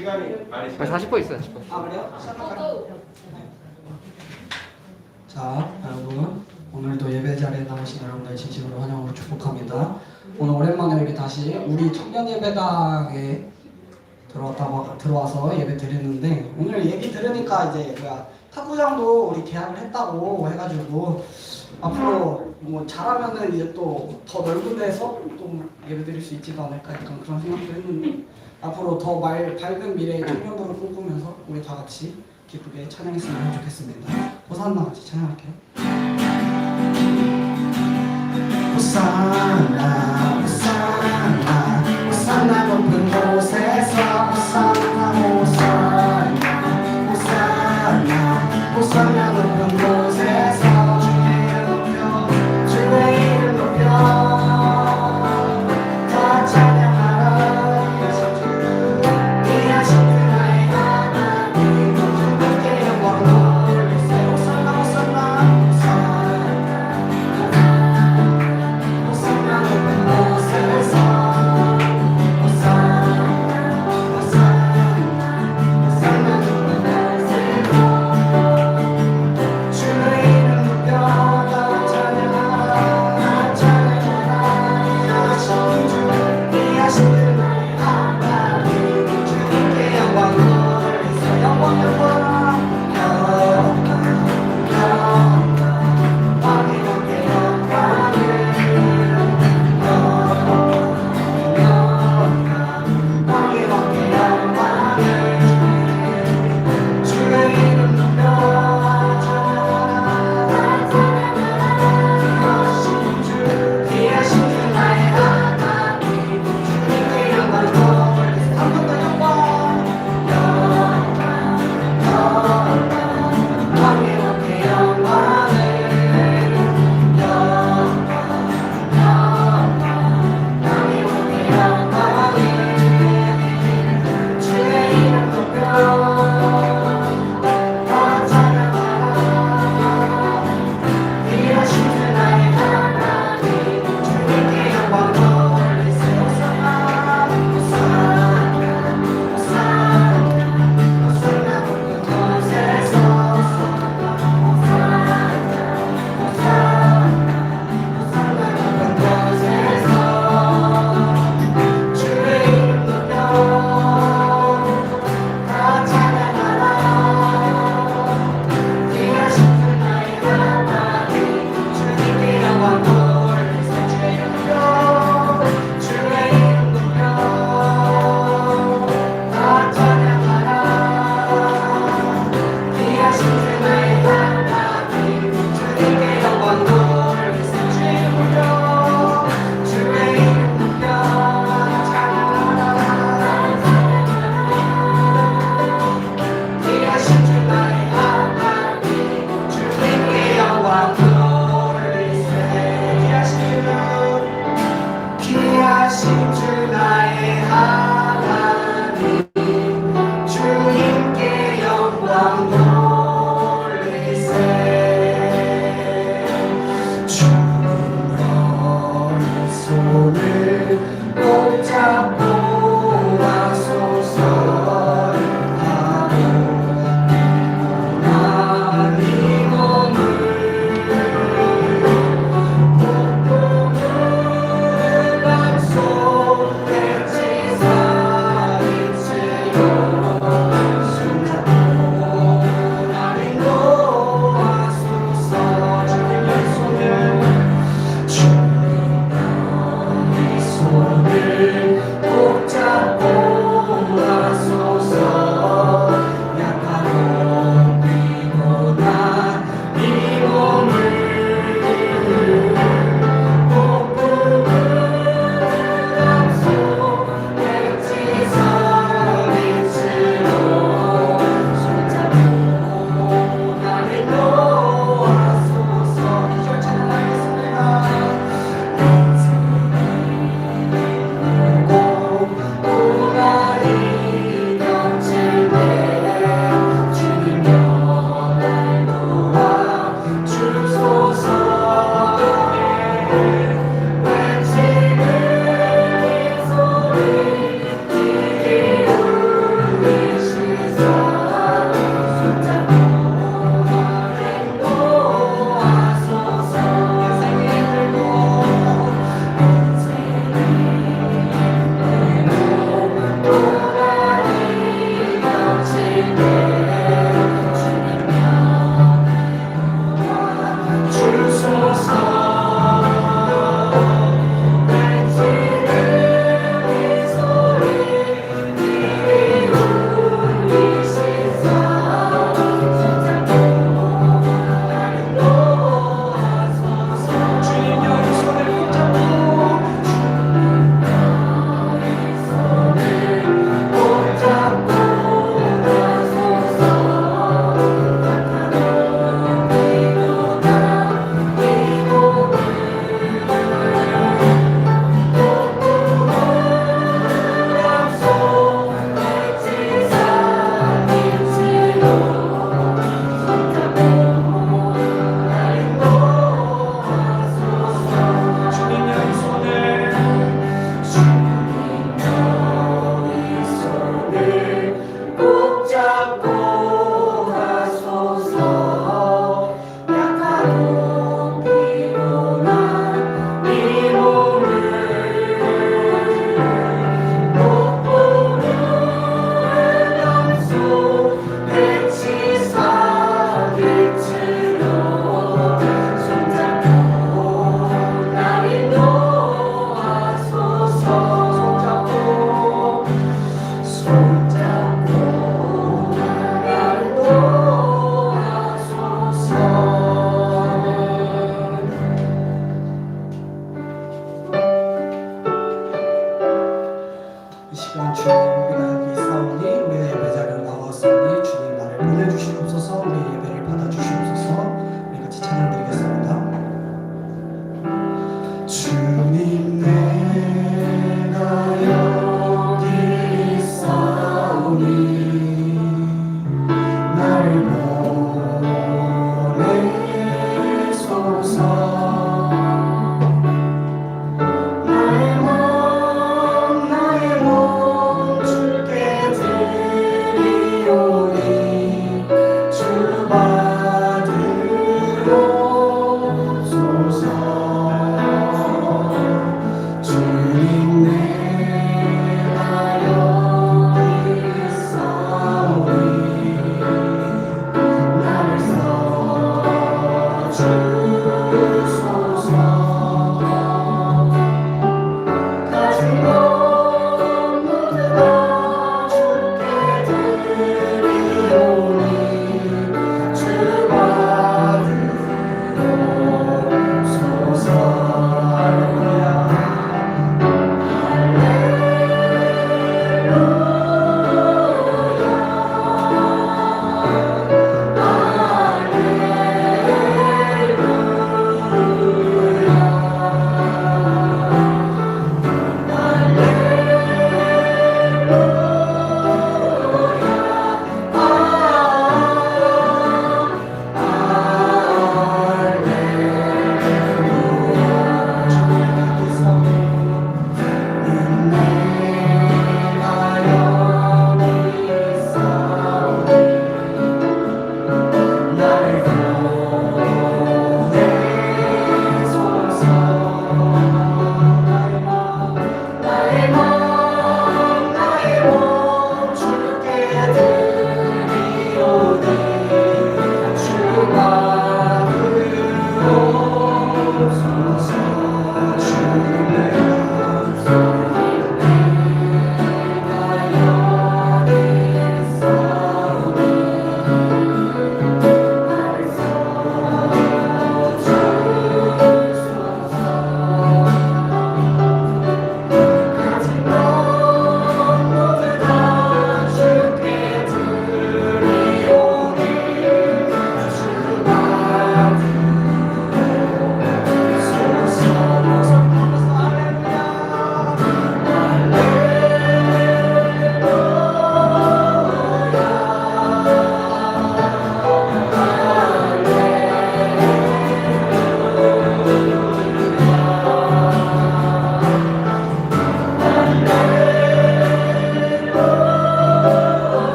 시간이 많이 40% 있어요. 40%. 아 그래요? 시작할까요? 자 여러분 오늘도 예배 자리에 나오신 여러분들 진심으로 환영하고 축복합니다. 오늘 오랜만에 우리 다시 우리 청년 예배당에 들어와서 예배 드리는데 오늘 얘기 들으니까 이제 탁구장도 우리 계약을 했다고 해가지고 앞으로 뭐 잘하면은 이제 또 더 넓은 데서 또 예배 드릴 수 있지도 않을까 약간 그런 생각도 했는데 앞으로 더 밝은 미래의 청년도를 꿈꾸면서 우리 다 같이 기쁘게 찬양했으면 좋겠습니다. 호산나 같이 찬양할게요. 호산나 호산나 호산나 높은 곳에서 호산나 호산나 호산나 호산나 높은 곳에서 주의 이름 높여 다 찬양하라 이 아침 나의 하나님 주께 영광 올리세 호산나 호산나 호산나 호산나 높은 이 시간 주님 우리가 여기 있사오니 우리의 예배 자리로 나왔으니 주님 나를 보내주시옵소서. 우리 예배를 받아주시옵소서. 우리 같이 찬양 드리겠습니다. 주님 내가 여기 있사오니 나를 보내소서.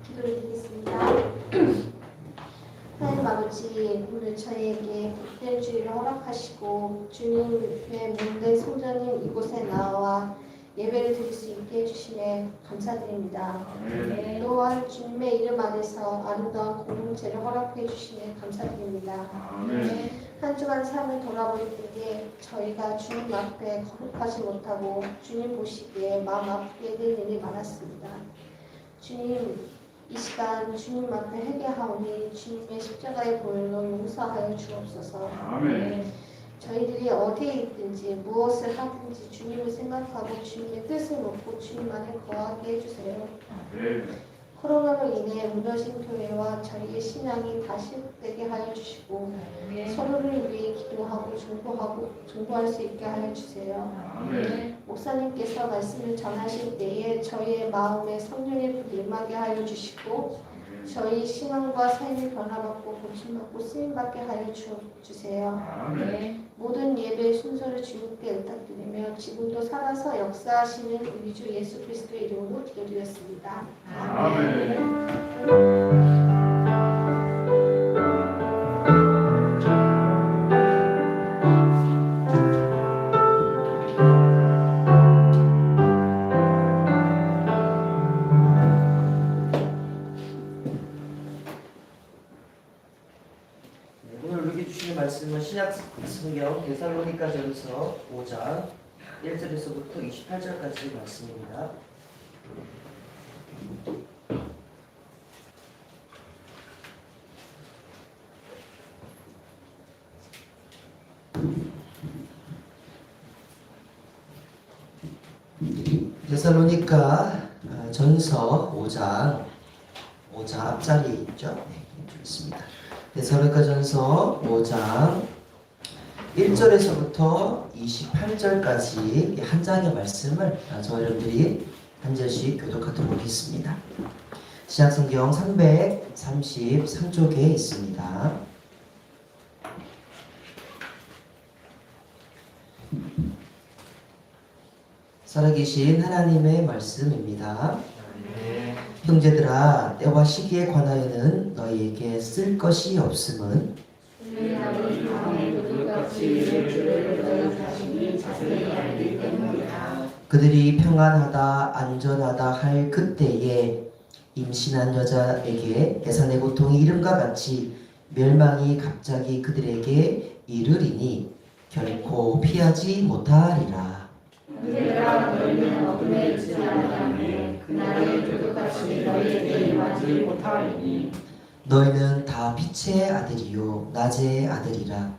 기도드리겠습니다. 하나님 아버지, 오늘 저에게 복된 주일을 허락하시고 주시고 주님의 몸된 성전인 이곳에 나와 예배를 드릴 수 있게 해주심에 감사드립니다. 또한 주님의 이름 안에서 아름다운 공동체를 허락해 주심에 감사드립니다. 한 주간 삶을 돌아볼 때에 저희가 주님 앞에 거룩하지 못하고 주님 보시기에 마음 아프게 될 일이 많았습니다. 주님, 이 시간 주님 앞에 회개하오니 주님의 십자가의 보혈로 용서하여 주옵소서. 저희들이 어디에 있든지 무엇을 하든지 주님을 생각하고 주님의 뜻을 묻고 주님 안에 거하게 해주세요. 코로나로 인해 무너진 교회와 저희의 신앙이 다시 회복되게 하여 주시고 서로를 위해 기도하고 중보할 수 있게 하여 주세요. 목사님께서 말씀을 전하실 때에 저희의 마음에 성령의 불이 임하게 하여 주시고 저희 신앙과 삶이 변화받고 고침받고 쓰임받게 하여 주세요. 모든 예배의 순서를 주님께 부탁드리며 지금도 살아서 역사하시는 우리 주 예수 그리스도의 이름으로 기도드렸습니다. 오늘 우리에게 주시는 말씀은 신약 성경 데살로니가전서 5장 1절에서부터 28절까지 말씀입니다. 데살로니가 전서 5장 앞자리 있죠? 네, 읽겠습니다. 데살로니가전서 5장 1절에서부터 28절까지 한 장의 말씀을 저희 여러분들이 한 절씩 교독하도록 하겠습니다. 신약성경 333쪽에 있습니다. 살아계신 하나님의 말씀입니다. 형제들아, 때와 시기에 관하여는 너희에게 쓸 것이 없음은 그들이 평안하다 안전하다 할 그때에 임신한 여자에게 해산의 고통이 이름과 같이 멸망이 갑자기 그들에게 이르리니 결코 피하지 못하리라. 형제들아, 너희는 어둠에 있지 아니하며 그날의 조도같이 너희에게 임하지 못하리니 너희는 다 빛의 아들이요 낮의 아들이라.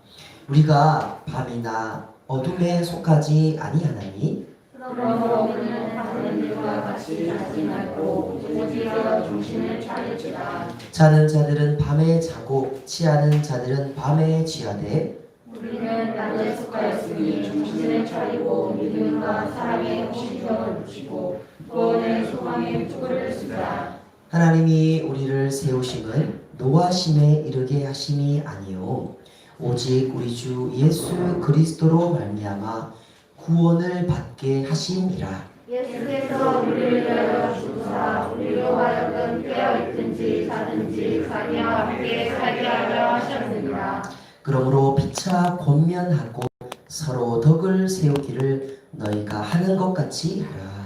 우리가 밤이나 어둠에 속하지 아니하나니 그러므로 우리는 다른 일과 같이 자지 말고 오직여 정신을 차릴지라. 자는 자들은 밤에 자고 취하는 자들은 밤에 취하되 우리는 낮에 속하였으니 정신을 차리고 믿음과 사랑의 신경을 붙이고 구원의 소망에 뿔을 쓰자. 하나님이 우리를 세우심은 노하심에 이르게 하심이 아니요 오직 우리 주 예수 그리스도로 말미암아 구원을 받게 하심이라. 예수께서 우리를 위하여 주사 우리로 하여금 깨어있든지 자든지 자기와 함께 살게 하려 하셨느니라. 그러므로 피차 권면하고 서로 덕을 세우기를 너희가 하는 것 같이 하라.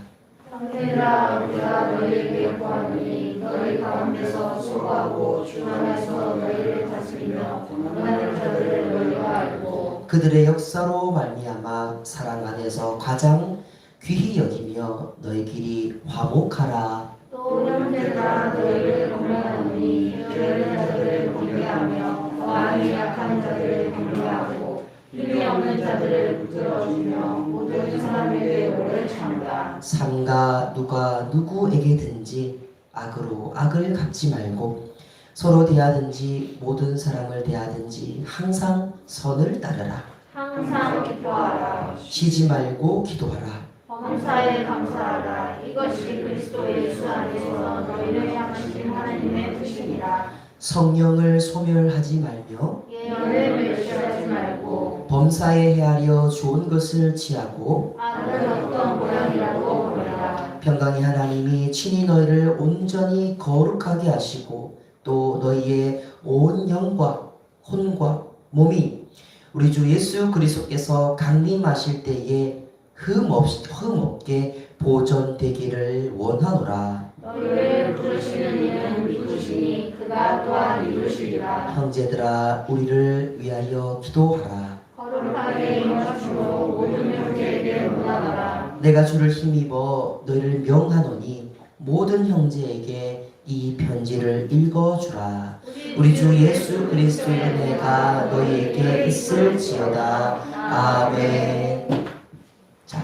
형제들아, 우리가 너희에게 구하노니 너희 가운데서 수고하고 주 안에서 너희를 다스리며 권하는 자들을 너희가 알고 그들의 역사로 말미암아 사랑 안에서 가장 귀히 여기며 너희끼리 화목하라. 또 형제들아, 너희를 권면하노니 게으른 자들을 권면하며 마음이 약한 자들을 격려하고 힘이 없는 자들을 붙들어주며 모든 사람에게 오래 참다. 삼가 누가 누구에게든지 악으로 악을 갚지 말고 서로 대하든지 모든 사람을 대하든지 항상 선을 따르라. 항상 기뻐하라. 쉬지 말고 기도하라. 범사에 감사하라. 이것이 그리스도 예수 안에서 너희를 향하신 하나님의 뜻이니라. 성령을 소멸하지 말며 예언을 멸시하지 말고 범사에 헤아려 좋은 것을 취하고 악은 어떤 모양이라도 보라. 평강의 하나님이 친히 너희를 온전히 거룩하게 하시고 또 너희의 온 영과 혼과 몸이 우리 주 예수 그리스도께서 강림하실 때에 흠없게 보존되기를 원하노라. 너희를 부르시는 이는 믿으시니 그가 또한 이루시리라. 형제들아 우리를 위하여 기도하라. 거룩하게 임하시고 모든 형제에게 문하노라. 내가 주를 힘입어 너희를 명하노니 모든 형제에게 이 편지를 읽어주라. 우리 주 예수 그리스도의 은혜가 너희에게 있을지어다. 아멘. 자,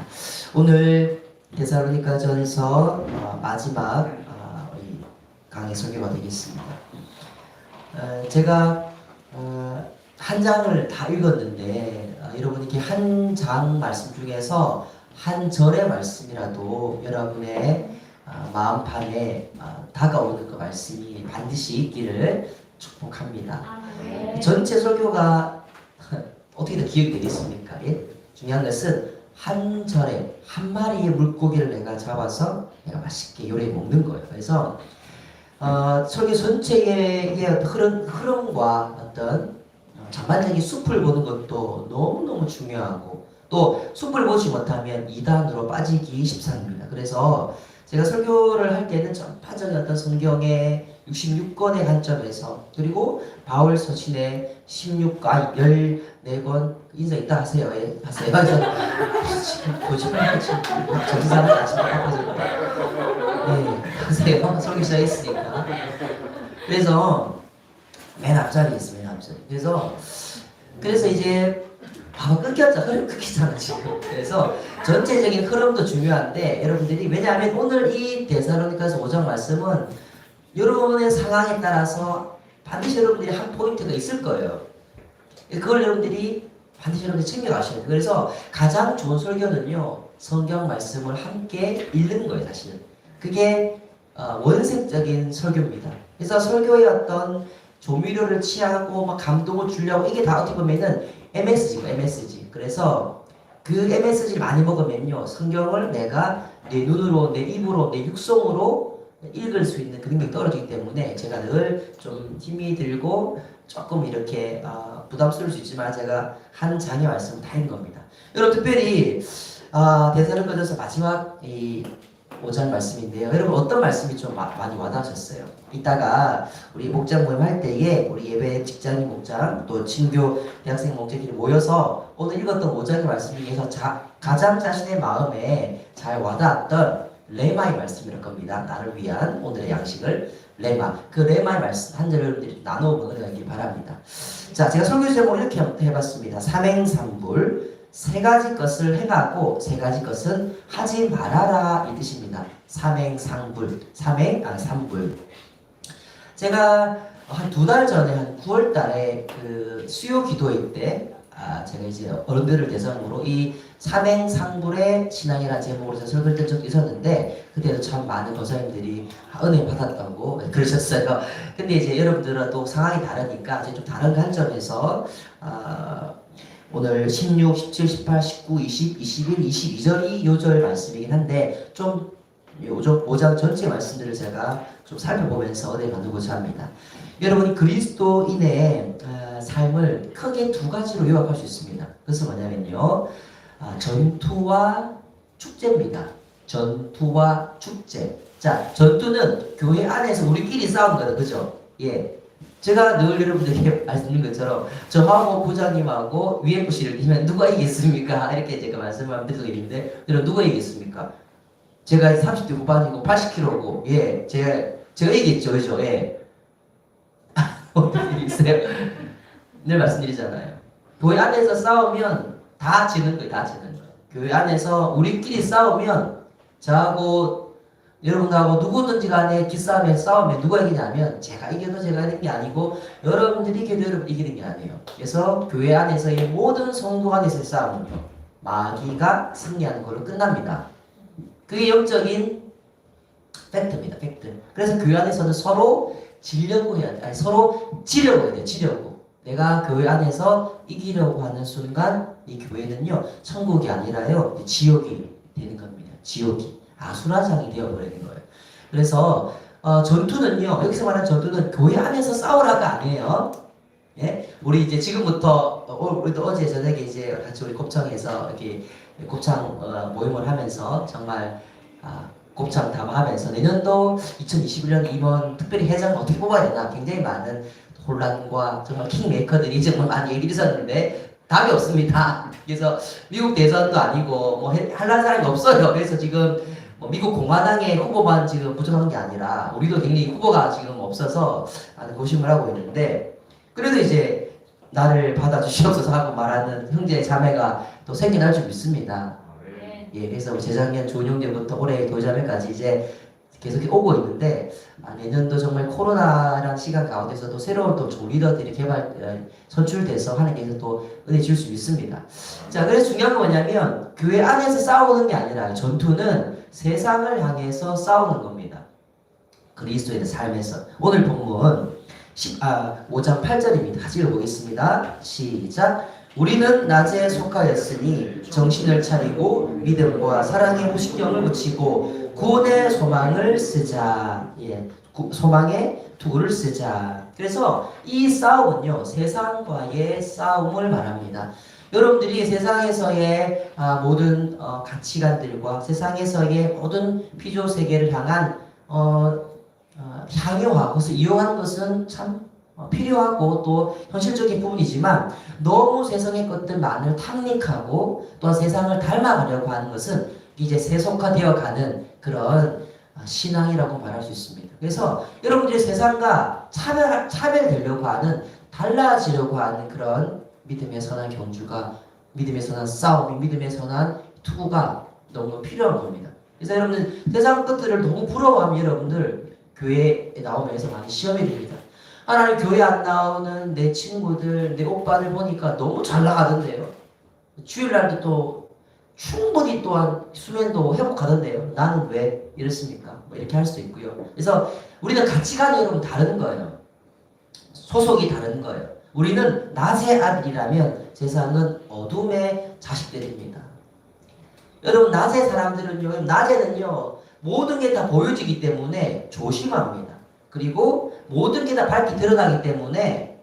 오늘 데살로니가전서 마지막 이 강의 설교가 되겠습니다. 제가 한 장을 다 읽었는데 여러분 이렇게 한 장 말씀 중에서 한 절의 말씀이라도 여러분의 마음판에 다가오는 그 말씀이 반드시 있기를 축복합니다. 전체 설교가 어떻게 다 기억이 되겠습니까? 예? 중요한 것은 한 절에 한 마리의 물고기를 내가 잡아서 내가 맛있게 요리해 먹는 거예요. 그래서 설교 전체의 흐름과 어떤 전반적인 숲을 보는 것도 너무너무 중요하고 또 숲을 보지 못하면 이단으로 빠지기 십상입니다. 그래서 제가 설교를 할 때는 전파적인 어떤 성경의 66권의 관점에서 그리고 바울 서신의 14권 인사 있다 하세요. 예, 하세요. 지금 거짓말 지금 저기 사람 아시면 바빠졌다. 네, 하세요. 설교 시작했으니까. 그래서 맨 앞자리에 있어요. 맨 앞자리. 그래서 이제 끊겼죠. 흐름 끊기잖아 지금. 그래서 전체적인 흐름도 중요한데 여러분들이 왜냐하면 오늘 이 데살로니가서 5장 말씀은 여러분의 상황에 따라서 반드시 여러분들이 한 포인트가 있을 거예요. 그걸 여러분들이 반드시 여러분들이 챙겨가셔야 돼요. 그래서 가장 좋은 설교는요 성경 말씀을 함께 읽는 거예요. 사실은 그게 원색적인 설교입니다. 그래서 설교의 어떤 조미료를 취하고 막 감동을 주려고 이게 다 어떻게 보면은 MSG가 MSG. 그래서 그 MSG를 많이 먹으면요 성경을 내가 내 눈으로 내 입으로 내 육성으로 읽을 수 있는 그 능력이 떨어지기 때문에 제가 늘 좀 힘이 들고 조금 이렇게 부담스러울 수 있지만 제가 한 장의 말씀 다 읽은 겁니다. 여러분 특별히 데살로니가전서 마지막 이 5장 말씀인데요. 여러분 어떤 말씀이 좀 많이 와닿으셨어요? 이따가 우리 목장 모임 할 때에 우리 예배 직장인 목장 또 친교 대학생 목장들이 모여서 오늘 읽었던 5장의 말씀 중에서 가장 자신의 마음에 잘 와닿았던 레마의 말씀일 겁니다. 나를 위한 오늘의 양식을 레마. 그 레마의 말씀 한 절을 여러분들이 나눠보는 은혜가 있길 바랍니다. 자, 제가 설교 제목을 이렇게 해봤습니다. 삼행삼불. 세 가지 것을 행하고 세 가지 것은 하지 말아라 이 뜻입니다. 삼행삼불. 삼불. 제가 한 2달 전에 한 9월 달에 그 수요 기도회 때 제가 이제 어른들을 대상으로 이 삼행삼불의 신앙이라는 제목으로 설교를 된 적도 있었는데 그때도 참 많은 권사님들이 은혜 받았다고 그러셨어요. 근데 이제 여러분들은 또 상황이 다르니까 이제 좀 다른 관점에서 오늘 16, 17, 18, 19, 20, 21, 22절이 요절 말씀이긴 한데 좀 5장 전체 말씀들을 제가 좀 살펴보면서 은혜 나누고자 합니다. 여러분이 그리스도인의 삶을 크게 2가지로 요약할 수 있습니다. 그것은 뭐냐면요 전투와 축제입니다. 전투와 축제. 자, 전투는 교회 안에서 우리끼리 싸우는 거다. 그죠? 예. 제가 늘 여러분들에게 말씀드린 것처럼 저하고 부장님하고 UFC를 뛰면 누가 이기겠습니까? 이렇게 제가 말씀을 드리고 있는데 여러분 누가 이기겠습니까? 제가 30대 후반이고 80kg고 예, 제가 이기겠죠. 그죠? 예. 어떻게 이기세요? 늘 말씀드리잖아요. 교회 안에서 싸우면 다 지는 거예요. 다 지는 거예요. 교회 안에서 우리끼리 싸우면 저하고 여러분하고 누구든지 간에 기싸움에서 싸우면 누가 이기냐면 제가 이겨도 제가 이기는 게 아니고 여러분들이 이겨도 여러분 이기는 게 아니에요. 그래서 교회 안에서의 모든 성도 안에서의 싸움은요 마귀가 승리하는 걸로 끝납니다. 그게 영적인 팩트입니다. 팩트. 그래서 교회 안에서는 서로 지려고 해야 돼. 아니 서로 지려고 해야 돼요. 지려고. 내가 교회 안에서 이기려고 하는 순간 이 교회는요 천국이 아니라요 지옥이 되는 겁니다. 지옥이 아수라장이 되어버리는 거예요. 그래서 전투는요 여기서 말하는 전투는 교회 안에서 싸우라가 아니에요. 예? 우리 이제 지금부터 우리도 어제 저녁에 이제 같이 우리 곱창에서 이렇게 곱창 모임을 하면서 정말 곱창 담화하면서 내년도 2021년 이번 특별히 회장을 어떻게 뽑아야 되나 굉장히 많은 혼란과 정말 킹메이커들이 정말 많이 얘기를 있었는데 답이 없습니다. 그래서 미국 대선도 아니고 뭐 할란 사람이 없어요. 그래서 지금 뭐 미국 공화당의 후보만 지금 부족한 게 아니라 우리도 굉장히 후보가 지금 없어서 고심을 하고 있는데 그래도 이제 나를 받아주시옵소서 하고 말하는 형제 자매가 또 생겨날 줄 믿습니다. 예, 그래서 재작년 좋은 형제부터 올해 도자매까지 이제 계속 오고 있는데 내년도 정말 코로나라는 시간 가운데서도 새로운 또 좋은 리더들이 선출돼서 하나님께서 또 은혜 줄 수 있습니다. 자, 그래서 중요한 건 뭐냐면 교회 안에서 싸우는 게 아니라 전투는 세상을 향해서 싸우는 겁니다. 그리스도의 삶에서. 오늘 본문 5장 8절입니다. 같이 읽어보겠습니다. 시작. 우리는 낮에 속하였으니 정신을 차리고 믿음과 사랑에 호신경을 붙이고 구원의 소망을 쓰자. 예, 소망의 투구를 쓰자. 그래서 이 싸움은요 세상과의 싸움을 말합니다. 여러분들이 세상에서의 모든 가치관들과 세상에서의 모든 피조 세계를 향한 향유하고 그것을 이용하는 것은 참 필요하고 또 현실적인 부분이지만 너무 세상의 것들만을 탐닉하고 또한 세상을 닮아가려고 하는 것은 이제 세속화되어 가는 그런 신앙이라고 말할 수 있습니다. 그래서 여러분들이 세상과 차별되려고 하는 달라지려고 하는 그런 믿음의 선한 경주가 믿음의 선한 싸움이 믿음의 선한 투구가 너무 필요한 겁니다. 그래서 여러분들 세상 것들을 너무 부러워하면 여러분들 교회에 나오면서 많이 시험이 됩니다. 나는 교회 안 나오는 내 친구들, 내 오빠들 보니까 너무 잘 나가던데요. 주일날도 또 충분히 또한 수면도 회복하던데요. 나는 왜 이렇습니까? 뭐 이렇게 할 수도 있고요. 그래서 우리는 가치관이 여러분 다른 거예요. 소속이 다른 거예요. 우리는 낮의 아들이라면 세상은 어둠의 자식들입니다. 여러분 낮의 사람들은요, 낮에는요 모든 게 다 보여지기 때문에 조심합니다. 그리고 모든 게 다 밝히 드러나기 때문에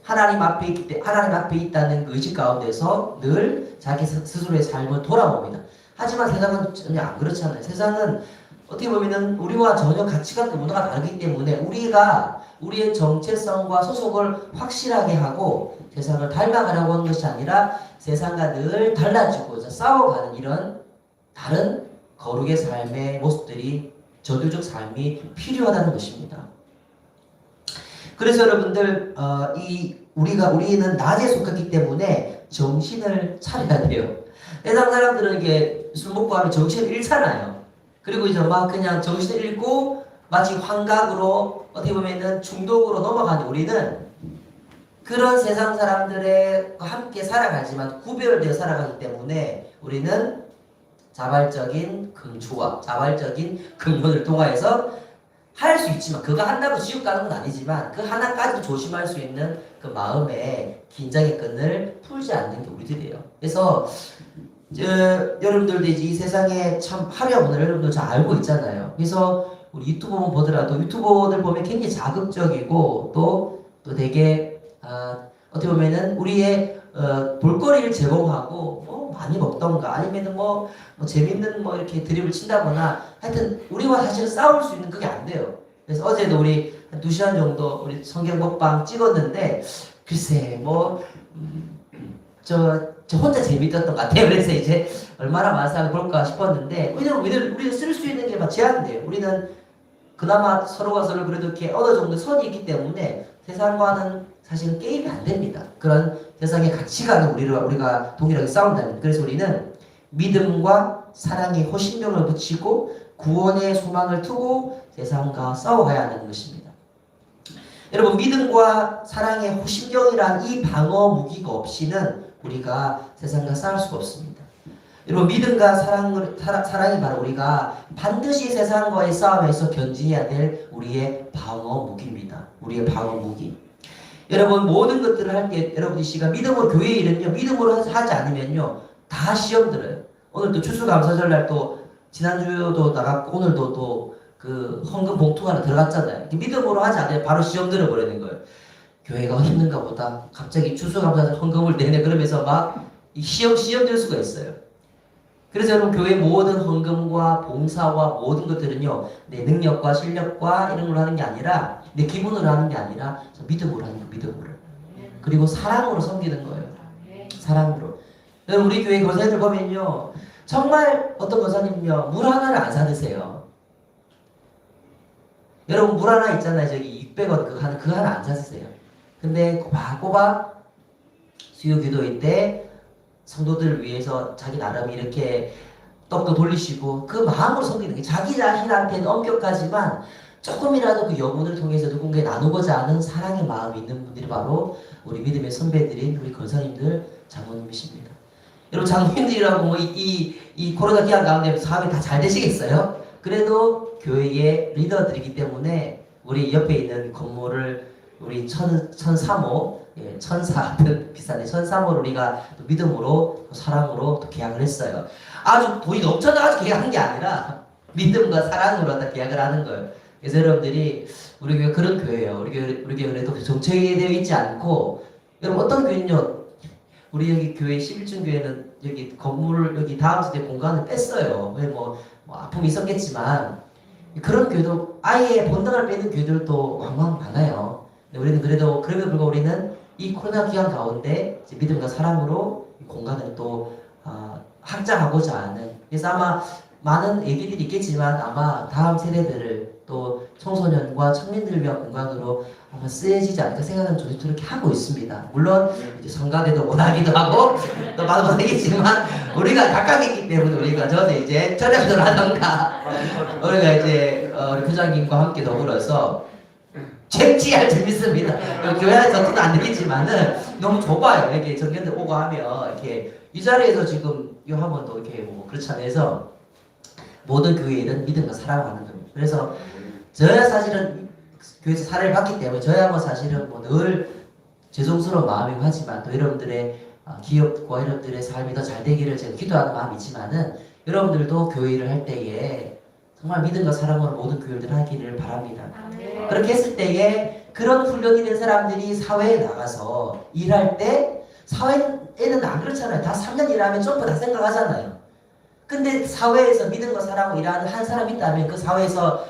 하나님 앞에 있다는 그 의식 가운데서 늘 자기 스스로의 삶을 돌아봅니다. 하지만 세상은 전혀 안 그렇잖아요. 세상은 어떻게 보면은 우리와 전혀 가치관과 문화가 다르기 때문에 우리가 우리의 정체성과 소속을 확실하게 하고 세상을 닮아가려고 하는 것이 아니라 세상과 늘 달라지고자 싸워가는 이런 다른 거룩의 삶의 모습들이 저주적 삶이 필요하다는 것입니다. 그래서 여러분들 우리는 낮에 속했기 때문에 정신을 차려야 돼요. 세상 사람들은 이게 술 먹고 하면 정신을 잃잖아요. 그리고 이제 막 그냥 정신을 잃고 마치 환각으로 어떻게 보면은 중독으로 넘어가는 우리는 그런 세상 사람들의 함께 살아가지만 구별되어 살아가기 때문에 우리는 자발적인 긍주와 자발적인 긍휼을 통하여서 할 수 있지만 그거 한다고 지옥 가는 건 아니지만 그 하나까지도 조심할 수 있는 그 마음의 긴장의 끈을 풀지 않는 게 우리들이에요. 그래서 여러분들도 이제 이 세상에 참 화려한 문화를 여러분들 잘 알고 있잖아요. 그래서 우리 유튜브만 보더라도 유튜버들 보면 굉장히 자극적이고 또 되게 어떻게 보면은 우리의 볼거리를 제공하고 많이 먹던가 아니면은 뭐 재밌는 이렇게 드립을 친다거나 하여튼 우리와 사실은 싸울 수 있는 그게 안 돼요. 그래서 어제도 우리 한 2시간 정도 우리 성경 먹방 찍었는데 글쎄 저 혼자 재밌었던 것 같아요. 그래서 이제 얼마나 많은 사람이 볼까 싶었는데 우리는 쓸 수 있는 게 막 제한돼요. 우리는 그나마 서로가 서로 그래도 이렇게 어느 정도 선이 있기 때문에 세상과는 사실은 게임이 안 됩니다. 그런 세상의 가치관을 우리가 동일하게 싸운다는. 그래서 우리는 믿음과 사랑의 호신경을 붙이고 구원의 소망을 두고 세상과 싸워가야 하는 것입니다. 여러분 믿음과 사랑의 호신경이란 이 방어 무기가 없이는 우리가 세상과 싸울 수가 없습니다. 여러분 믿음과 사랑이 바로 우리가 반드시 세상과의 싸움에서 견진해야 될 우리의 방어 무기입니다. 우리의 방어 무기. 여러분 모든 것들을 할 때 여러분이 씨가 믿음으로 교회 일은요 믿음으로 하지 않으면요 다 시험 들어요. 오늘 또 추수감사절날 또 지난주도 나갔고 오늘도 또 그 헌금 봉투가 하나 들어갔잖아요. 믿음으로 하지 않으면 바로 시험 들어버리는 거예요. 교회가 힘든가 보다. 갑자기 추수감사 헌금을 내내 그러면서 막 시험 될 수가 있어요. 그래서 여러분 교회 모든 헌금과 봉사와 모든 것들은요 내 능력과 실력과 이런 걸 하는 게 아니라 내 기분으로 하는 게 아니라 믿음으로 하는 거예요. 믿음으로. 그리고 사랑으로 섬기는 거예요. 사랑으로. 여러분 우리 교회 권사님들 보면요 정말 어떤 권사님은요 물 하나를 안 사드세요. 여러분 물 하나 있잖아요. 저기 600원 그거 하나 안 사드세요. 근데 꼬박꼬박 수요 기도회 때 성도들을 위해서 자기 나름 이렇게 떡도 돌리시고 그 마음으로 섬기는 게 자기 자신한테는 엄격하지만 조금이라도 그 여분을 통해서 누군가에 나누고자 하는 사랑의 마음이 있는 분들이 바로 우리 믿음의 선배들인 우리 권사님들 장로님이십니다. 여러분 장로님들이라고 뭐 이 코로나 기간 가운데 사업이 다 잘 되시겠어요? 그래도 교회의 리더들이기 때문에 우리 옆에 있는 건물을 우리 1003호 천사들 비싼데 1003호를 우리가 또 믿음으로 또 사랑으로 또 계약을 했어요. 아주 돈이 넘쳐나가지고 계약한 게 아니라 믿음과 사랑으로 다 계약을 하는 거예요. 그래서 여러분들이 우리 교회 그런 교회예요. 우리 교회도 정체되어 있지 않고 여러분 어떤 교회는요. 우리 여기 교회 11중 교회는 여기 건물을 여기 다음 세대 공간을 뺐어요. 왜 뭐 아픔이 있었겠지만 그런 교회도 아예 본당을 빼는 교회들도 왕왕 많아요. 우리는 그래도 그럼에도 불구하고 우리는 이 코로나 기간 가운데 믿음과 사랑으로 이 공간을 또 확장하고자 하는 그래서 아마 많은 얘기들이 있겠지만 아마 다음 세대들을 또 청소년과 청년들을 위한 공간으로 아마 쓰여지지 않을까 생각하는 조직도 이렇게 하고 있습니다. 물론 이제 성가대도 원하기도 하고 또 많은 못하겠지만 우리가 각각있기 때문에 우리가 저는 이제 저녁을 하던가 우리가 이제 우리 부장님과 함께 더불어서 쟁취할 재밌습니다. 교회 안에 전투는 안 되겠지만은 너무 좁아요. 이렇게 전견들 오고 하면 이렇게 이 자리에서 지금 이 하면 또 이렇게 뭐 그렇지 않아서 모든 교회는 믿음과 사랑하는 겁니다. 그래서 저야 사실은 교회에서 사례를 받기 때문에 저야 뭐 사실은 뭐 늘 죄송스러운 마음이고 하지만 또 여러분들의 기업과 여러분들의 삶이 더 잘 되기를 제가 기도하는 마음이 있지만은 여러분들도 교회를 할 때에 정말 믿음과 사랑으로 모든 교회를 하기를 바랍니다. 그렇게 했을 때에 그런 훈련이 된 사람들이 사회에 나가서 일할 때 사회에는 안 그렇잖아요. 다 3년 일하면 전부 다 생각하잖아요. 근데 사회에서 믿음과 사랑으로 일하는 한 사람이 있다면 그 사회에서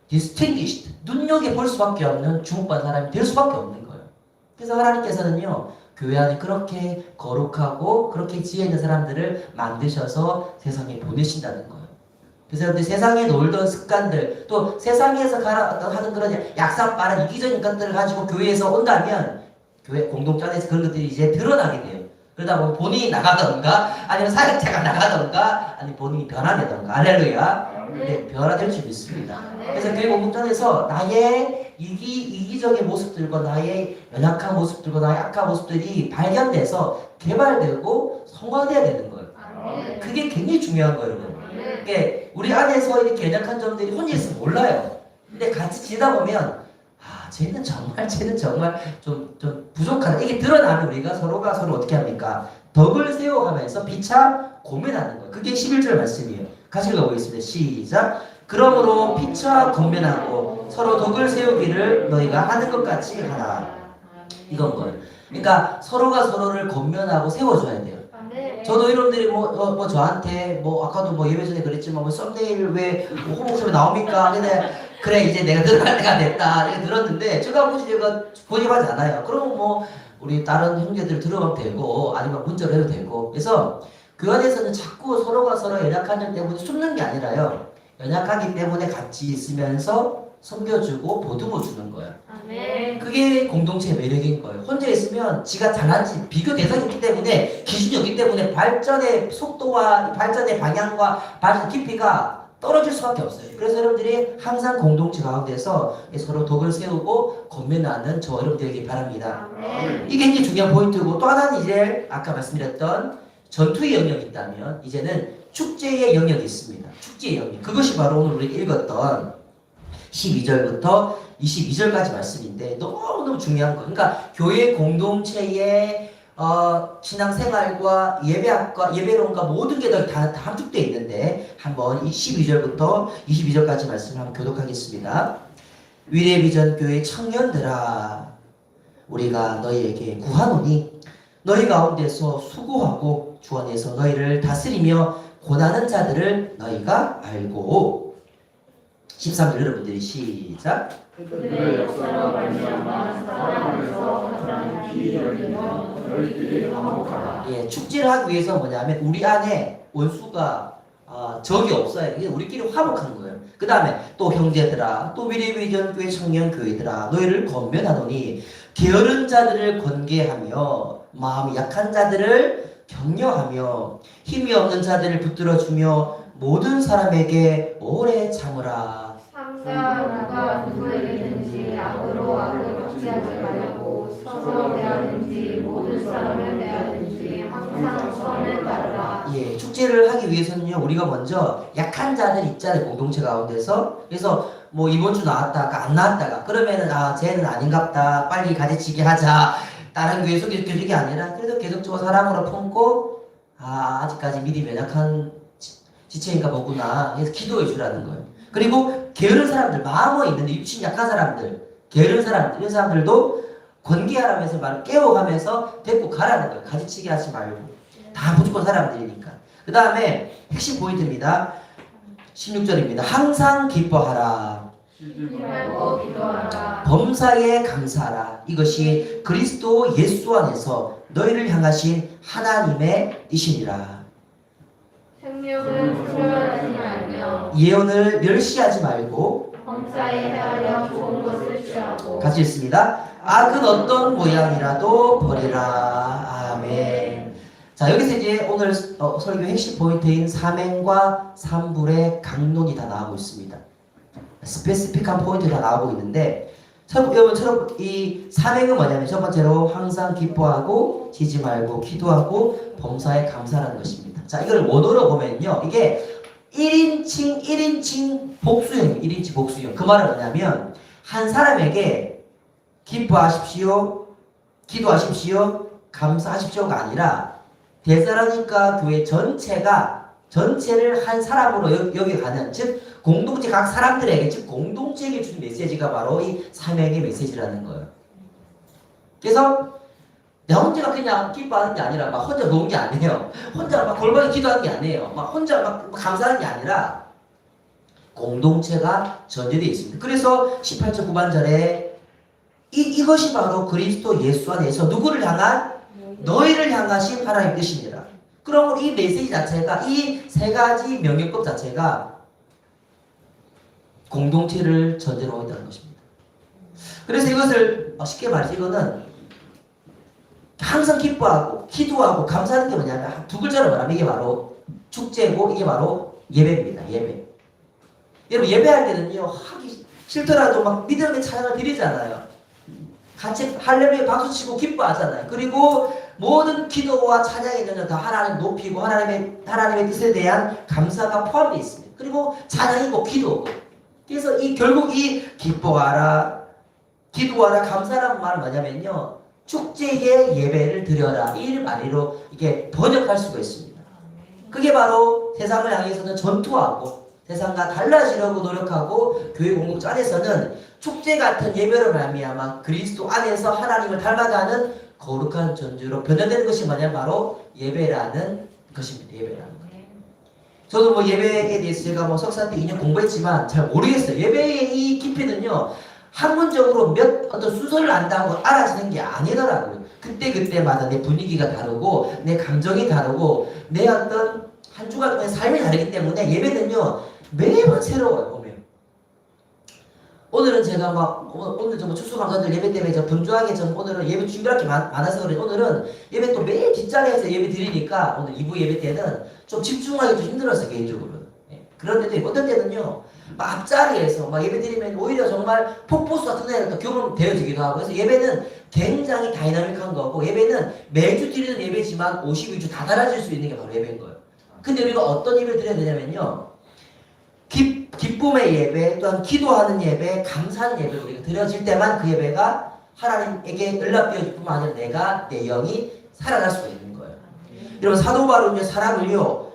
distinguished, 눈여겨볼 수밖에 없는 주목받는 사람이 될 수밖에 없는 거예요. 그래서 하나님께서는요 교회 안에 그렇게 거룩하고 그렇게 지혜 있는 사람들을 만드셔서 세상에 보내신다는 거예요. 그래서 여러분들 세상에 놀던 습관들 또 세상에서 하는 그런 약삭빠른 이기적인 것들을 가지고 교회에서 온다면 교회 공동체 안에서 그런 것들이 이제 드러나게 돼요. 그러다 보면 본인이 나가던가 아니면 사역자가 나가던가 아니면 본인이 변화되던가 할렐루야. 근데 변화될 줄 믿습니다. 그래서 교회 공동체에서 나의 이기적인 모습들과 나의 연약한 모습들과 나의 악한 모습들이 발견돼서 개발되고 성화돼야 되는 거예요. 그게 굉장히 중요한 거예요. 그러니까 우리 안에서 이렇게 연약한 점들이 혼자 있으면 몰라요. 근데 같이 지내다 보면 쟤는 정말 좀 부족하다. 이게 드러나면 우리가 서로가 서로 어떻게 합니까? 덕을 세워가면서 피차 고면하는 거예요. 그게 11절 말씀이에요. 같이 읽어보겠습니다. 시작. 그러므로 피차 권면하고 서로 덕을 세우기를 너희가 하는 것 같이 하라. 이건 거예요. 그러니까 서로가 서로를 권면하고 세워줘야 돼요. 저도 여러분들이 뭐 저한테 뭐 아까도 뭐 예배 전에 그랬지만 뭐 썸네일 왜 호목소리 나옵니까? 근데 그래 이제 내가 들어갈 때가 됐다 이렇게 들었는데 제가 굳이 제가 고집하지 않아요. 그러면 뭐 우리 다른 형제들 들어가면 되고 아니면 문자로 해도 되고 그래서 그 안에서는 자꾸 서로가 서로 연약한 점 때문에 숨는 게 아니라요. 연약하기 때문에 같이 있으면서 섬겨주고 보듬어 주는 거예요. 그게 공동체의 매력인 거예요. 혼자 있으면 지가 잘난지 비교 대상이 없기 때문에 기준이 없기 때문에 발전의 속도와 발전의 방향과 발전 깊이가 떨어질 수밖에 없어요. 그래서 여러분들이 항상 공동체 가운데서 서로 덕을 세우고 권면하는 저 여러분들에게 바랍니다. 이게 굉장히 중요한 포인트고 또 하나는 이제 아까 말씀드렸던 전투의 영역이 있다면 이제는 축제의 영역이 있습니다. 축제의 영역. 그것이 바로 오늘 우리가 읽었던 12절부터 22절까지 말씀인데 너무너무 중요한 거. 그러니까 교회 공동체의 신앙생활과 예배학과 예배론과 모든 게 다 함축되어 있는데 한번 이 12절부터 22절까지 말씀을 한번 교독하겠습니다. 위례비전 교회 청년들아 우리가 너희에게 구하노니 너희 가운데서 수고하고 주 안에서 너희를 다스리며 고난하는 자들을 너희가 알고. 13절 여러분들이 시작. 그들의 역사로 말미암아 사람 안에서 가장 귀히 여기며 너희들이 화목하라. 예, 축제를 하기 위해서 뭐냐면 우리 안에 원수가 적이 없어야 돼. 우리끼리 화목한 거예요. 그 다음에 또 형제들아, 또 미래비전교회 청년교회들아, 너희를 권면하노니 게으른 자들을 권계하며 마음이 약한 자들을 격려하며 힘이 없는 자들을 붙들어주며 모든 사람에게 오래 참으라. 삼가 누가 누구에게든지 악으로 악을 갚지하지 말고 서로 대하든지 모든 사람을 대하든지 항상 선을 따르라. 예, 축제를 하기 위해서는요, 우리가 먼저 약한 자들 있잖아요, 공동체 가운데서. 그래서 뭐 이번 주 나왔다가 안 나왔다가 그러면은 쟤는 아닌갑다, 빨리 가지치기 하자, 다른 교회 소개시켜주는 게 아니라 그래도 계속적으로 사랑으로 품고 아직까지 믿음이 연약한 지체인가 보구나 해서 기도해 주라는 거예요. 그리고 게으른 사람들, 마음에 있는데 육신 약한 사람들, 게으른 사람들, 이런 사람들도 권계하라면서 말을 깨워가면서 데리고 가라는 거예요. 가지치기 하지 말고. 다 무조건 사람들이니까. 그 다음에 핵심 포인트입니다. 16절입니다. 항상 기뻐하라. 쉬지 말고 기도하라. 범사에 감사하라. 이것이 그리스도 예수 안에서 너희를 향하신 하나님의 뜻이니라. 생명을 소멸하지 말며 예언을 멸시하지 말고 범사에 헤아려 좋은 것을 취하고 같이 읽습니다. 악은 어떤 모양이라도 버리라. 아멘. 자, 여기서 이제 오늘 설교 핵심 포인트인 사명과 산불의 강론이 다 나오고 있습니다. 스페시픽한 포인트 다 나오고 있는데, 여러분 이 사명은 뭐냐면 첫 번째로 항상 기뻐하고 쉬지 말고 기도하고 범사에 감사하는 것입니다. 자, 이걸 원어로 보면요, 이게 1인칭 복수형, 1인칭 복수형. 그 말은 뭐냐면 한 사람에게 기뻐하십시오, 기도하십시오, 감사하십시오가 아니라 데살로니가 교회 전체를 한 사람으로 여겨가는, 즉 공동체 각 사람들에게, 즉 공동체에게 주는 메시지가 바로 이 사명의 메시지라는 거예요. 그래서 내 혼자가 그냥 기뻐하는 게 아니라 막 혼자 노는 게 아니에요. 혼자 막 골방에 기도하는 게 아니에요. 막 혼자 막 감사하는 게 아니라 공동체가 전제되어 있습니다. 그래서 18절 후반절에 이것이 바로 그리스도 예수 안에서 누구를 향한? 너희를 향하신 하나님의 뜻이니라. 그럼 이 메시지 자체가, 이 세 가지 명령법 자체가 공동체를 전제로 하고 있다는 것입니다. 그래서 이것을 쉽게 말해서 이거는 항상 기뻐하고 기도하고 감사하는 게 뭐냐면 두 글자로 말하면 이게 바로 축제고 이게 바로 예배입니다. 예배. 여러분 예배할 때는요, 하기 싫더라도 막 믿음의 찬양을 드리잖아요. 같이 할렐루야 박수치고 기뻐하잖아요. 그리고 모든 기도와 찬양에는 다 하나님 높이고 하나님의 뜻에 대한 감사가 포함되어 있습니다. 그리고 찬양이고 기도고. 그래서 결국 이 기뻐하라, 기도하라, 감사라는 말은 뭐냐면요, 축제의 예배를 드려라, 이 말로 이게 번역할 수가 있습니다. 그게 바로 세상을 향해서는 전투하고 세상과 달라지려고 노력하고 교회 공동체 안에서는 축제 같은 예배를 말미암아 그리스도 안에서 하나님을 닮아가는 거룩한 전주로 변화되는 것이 뭐냐면 바로 예배라는 것입니다. 예배라는 거예요. 저도 뭐 예배에 대해서 제가 석사 때 2년 공부했지만 잘 모르겠어요. 예배의 이 깊이는요, 학문적으로 어떤 순서를 안다고 알아지는 게 아니더라고요. 그때마다 내 분위기가 다르고 내 감정이 다르고 내 어떤 한 주간의 삶이 다르기 때문에 예배는요 매번 새로워요. 보면 오늘은 제가 오늘 좀 추수 강사들 예배 때문에 분주하게 오늘은 예배 준비할 게 많아서 그래. 오늘은 예배 또 매일 뒷자리에서 예배 드리니까 오늘 2부 예배 때는 좀 집중하기 좀 힘들었어요, 개인적으로. 그런데도 있고 어떤 때는요 막 앞자리에서 막 예배 드리면 오히려 정말 폭포수 같은 데가 경험되어지기도 하고. 그래서 예배는 굉장히 다이나믹한 거고, 예배는 매주 드리는 예배지만 52주 다 달라질 수 있는 게 바로 예배인 거예요. 근데 우리가 어떤 예배를 드려야 되냐면요, 기쁨의 예배, 또한 기도하는 예배, 감사하는 예배를 우리가 드려질 때만 그 예배가 하나님에게 연락되어질 뿐만 아니라 내 영이 살아날 수가 있는 거예요. 여러분 사도 바울은요 사람을요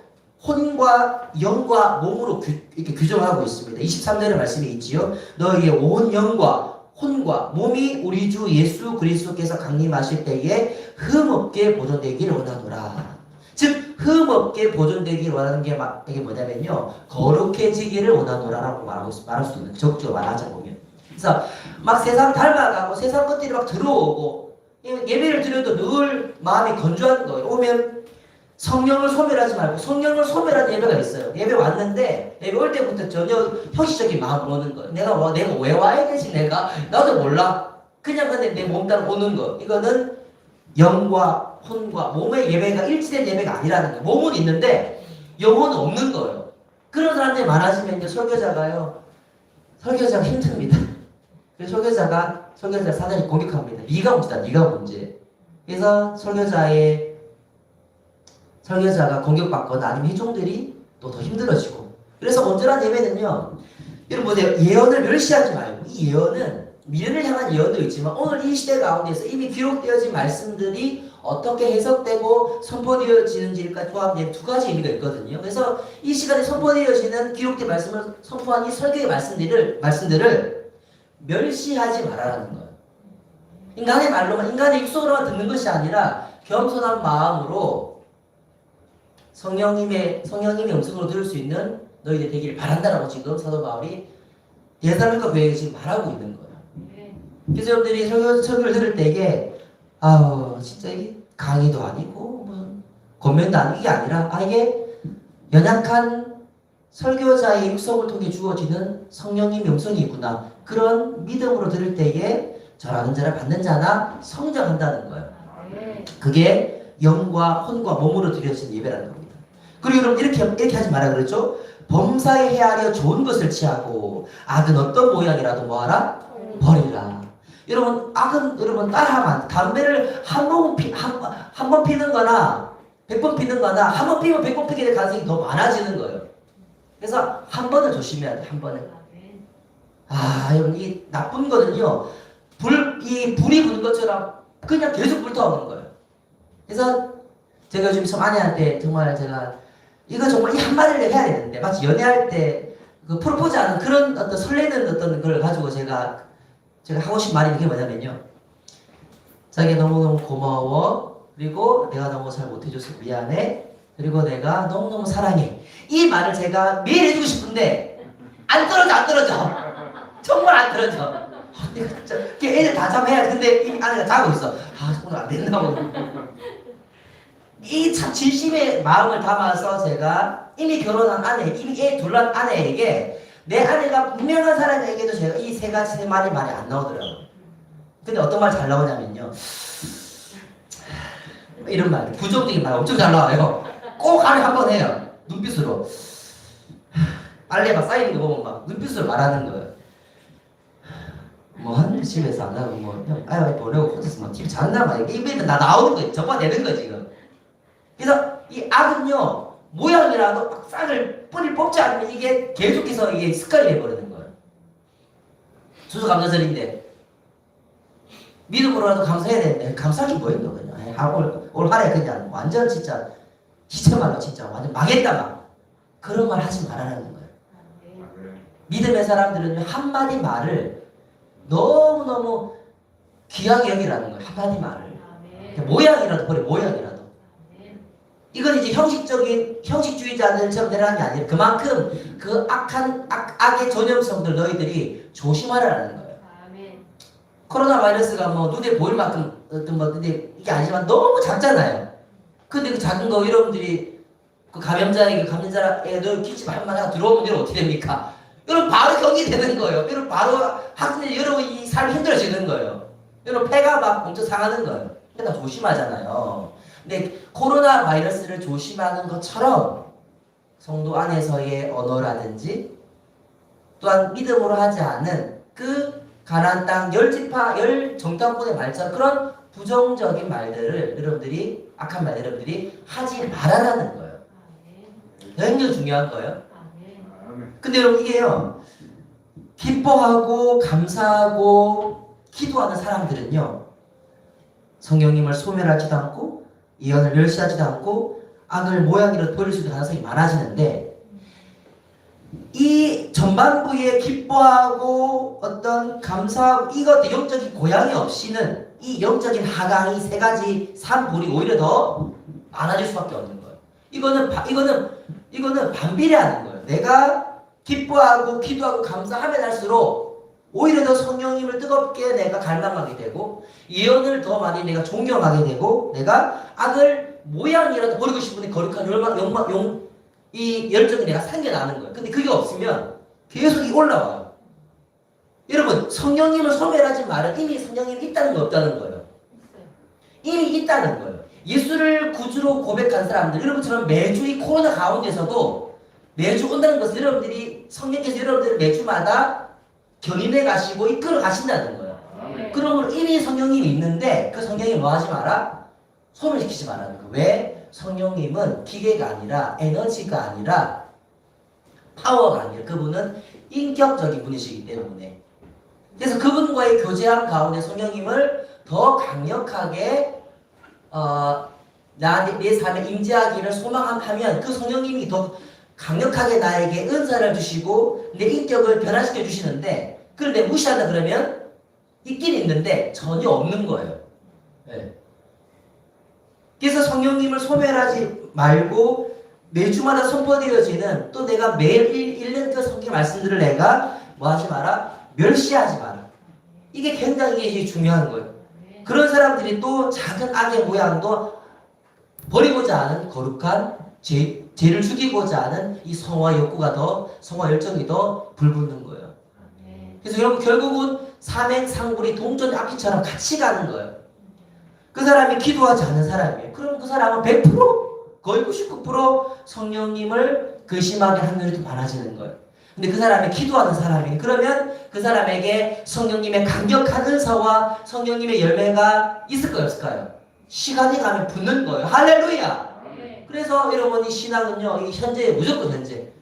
혼과 영과 몸으로 이렇게 규정하고 있습니다. 23절의 말씀이 있지요. 너희의 온 영과 혼과 몸이 우리 주 예수 그리스도께서 강림하실 때에 흠없게 보존되기를 원하노라. 즉 흠없게 보존되기를 원하는 게 이게 뭐냐면요, 거룩해지기를 원하노라라고 말할 수 있는, 적극적으로 말하자 보면. 그래서 막 세상 닮아가고 세상 것들이 막 들어오고 예배를 드려도 늘 마음이 건조한 거예요. 오면 성령을 소멸하지 말고, 성령을 소멸한 예배가 있어요. 예배 왔는데 예배 올 때부터 전혀 형식적인 마음으로 오는 거예요. 내가 왜 와야 되지? 나도 몰라. 그냥 근데 내 몸 따라 오는 거. 이거는 영과 혼과 몸의 예배가 일치된 예배가 아니라는 거예요. 몸은 있는데 영혼은 없는 거예요. 그런 사람들이 많아지면 설교자가 힘듭니다. 그래서 설교자가 사단이 공격합니다. 네가 문제다. 네가 문제. 그래서 설교자가 공격받거나 아니면 회종들이 또 더 힘들어지고. 그래서 온전한 예배는요, 여러분 보세요. 예언을 멸시하지 말고, 이 예언은 미래를 향한 예언도 있지만 오늘 이 시대 가운데서 이미 기록되어진 말씀들이 어떻게 해석되고 선포되어지는지가 조합된 두 가지 의미가 있거든요. 그래서 이 시간에 선포되어지는 기록된 말씀을 선포한 이 설교의 말씀들을 멸시하지 말아라는 거예요. 인간의 말로만, 인간의 육속으로만 듣는 것이 아니라 겸손한 마음으로 성령님의 음성으로 들을 수 있는 너희들 되기를 바란다라고 지금 사도 바울이 데살로니가 교회에 지금 말하고 있는 거예요. 그래서 여러분들이 설교를 들을 때에 진짜 이게 강의도 아니고 뭐 권면도 아니고 이게 아니라 이게 연약한 설교자의 육성을 통해 주어지는 성령님의 음성이 있구나. 그런 믿음으로 들을 때에 절하는 자를 받는 자나 성장한다는 거예요. 그게 영과 혼과 몸으로 드려진 예배라는 겁니다. 그리고 여러분 이렇게 하지 마라 그랬죠? 범사에 헤아려 좋은 것을 취하고 악은 어떤 모양이라도 뭐하라? 버리라. 여러분 악은 여러분 따라하면 담배를 한 번 피는 거나 100번 피는 거나 한 번 피면 100번 피게 될 가능성이 더 많아지는 거예요. 그래서 한 번을 조심해야 돼. 한 번에. 여러분 이 나쁜 거는요, 불이 붙는 것처럼 그냥 계속 불타오르는 거예요. 그래서 제가 요즘 참 아내한테 정말 이거 정말 이 한마디를 해야 되는데, 마치 연애할 때 그 프로포즈하는 그런 어떤 설레는 어떤 걸 가지고 제가 하고 싶은 말이 그게 뭐냐면요, 자기 너무너무 고마워, 그리고 내가 너무 잘 못해줘서 미안해, 그리고 내가 너무너무 사랑해. 이 말을 제가 매일 해주고 싶은데 안 떨어져. 정말 안 떨어져. 애들 다 잠해야 돼. 근데 이미 아내가 자고 있어. 오늘 안 된다고. 이 참 진심의 마음을 담아서 제가 이미 결혼한 아내, 이미 애 둘 낳은 아내에게, 내 아내가 분명한 사람에게도 제가 이 세 말이 말이 안 나오더라고요. 근데 어떤 말 잘 나오냐면요, 이런 말, 부정적인 말 엄청 잘 나와요. 꼭 안에 한번 해요. 눈빛으로. 빨래 막 쌓이는 거 보면 막 눈빛으로 말하는 거예요. 뭐 하는데 집에서 안 하고 아이 보내고 혼자서 막 TV 잔다 말이야. 이게 다 나오는 거예요. 접어내는 거예요 지금. 그래서 이 악은요, 모양이라도 막 싹을 뿌리를 뽑지 않으면 이게 계속해서 이게 습관이 돼버리는 거예요. 추수감사절인데 믿음으로라도 감사해야 되는데 감사할 게 뭐 있는 거예요. 올 한해 그냥 완전 진짜 시체말로 진짜 완전 망했다 막 그런 말 하지 말라는 거예요. 믿음의 사람들은 한마디 말을 너무너무 귀하게 여기라는 거예요. 한마디 말을. 모양이라도 버려, 모양이라도. 이건 이제 형식주의자들처럼 되라는 게 아니라 그만큼 그 악의 전염성들 너희들이 조심하라는 거예요. 코로나 바이러스가 뭐 눈에 보일 만큼 어떤 근데 이게 아니지만 너무 작잖아요. 근데 그 작은 거 여러분들이 그 감염자에게 너 기침 한마디 하고 들어오면 여러분 어떻게 됩니까? 여러분 바로 격리되는 거예요. 여러분 바로 여러분 이 삶이 힘들어지는 거예요. 여러분 폐가 막 엄청 상하는 거예요. 그러니까 조심하잖아요. 근데 코로나 바이러스를 조심하는 것처럼 성도 안에서의 언어라든지 또한 믿음으로 하지 않은 그 가나안 땅 10지파 10정탐꾼의 말처럼 그런 부정적인 말들을 여러분들이 악한 말 여러분들이 하지 말아라는 거예요. 굉장히 중요한 거예요. 근데 여러분 이게요, 기뻐하고 감사하고 기도하는 사람들은요, 성령님을 소멸하지도 않고 예언을 멸시하지도 않고 악을 모양이라도 보일 수 있는 가능성이 많아지는데, 이 전반부에 기뻐하고 어떤 감사하고 이것 영적인 고향이 없이는 이 영적인 하강이 세 가지 산불이 오히려 더 많아질 수밖에 없는 거예요. 이거는 반비례하는 거예요. 내가 기뻐하고 기도하고 감사하면 할수록 오히려 더 성령님을 뜨겁게 내가 갈망하게 되고 예언을 더 많이 내가 존경하게 되고 내가 악을 모양이라도 버리고 싶은 거룩한 이 열정이 내가 생겨나는 거예요. 근데 그게 없으면 계속 올라와요. 여러분 성령님을 소멸하지 말은 이미 성령님이 있다는 거 없다는 거예요. 이미 있다는 거예요. 예수를 구주로 고백한 사람들 여러분처럼 매주 이 코로나 가운데서도 매주 온다는 것은 여러분들이 성령께서 여러분들을 매주마다 견인해 가시고 이끌어 가신다는 거예요. 그러면 이미 성령님이 있는데 그 성령이 뭐 하지 마라? 소멸시키지 말라는 거예요. 왜? 성령님은 기계가 아니라 에너지가 아니라 파워가 아니라 그분은 인격적인 분이시기 때문에 그래서 그분과의 교제함 가운데 성령님을 더 강력하게 내 삶에 임재하기를 소망하면 그 성령님이 더 강력하게 나에게 은사를 주시고 내 인격을 변화시켜 주시는데 그걸 내가 무시한다 그러면 있긴 있는데 전혀 없는 거예요. 네. 그래서 성령님을 소멸하지 말고 매주마다 선포되어지는 또 내가 매일 읽는 그 성경 말씀들을 내가 뭐 하지 마라? 멸시하지 마라. 이게 굉장히 중요한 거예요. 그런 사람들이 또 작은 악의 모양도 버리고자 하는 거룩한 죄를 죽이고자 하는 이 성화 욕구가 성화 열정이 더 불붙는 거예요. 그래서 여러분 결국은 삼행상불이 동전 악기처럼 같이 가는 거예요. 그 사람이 기도하지 않는 사람이에요. 그럼 그 사람은 100% 거의 99% 성령님을 의심하게 확률이 더 많아지는 거예요. 근데 그 사람이 기도하는 사람이에요. 그러면 그 사람에게 성령님의 강력한 은사와 성령님의 열매가 있을까요? 없을까요? 시간이 가면 붙는 거예요. 할렐루야! 그래서 여러분 이 신앙은요. 이 현재 무조건 현재.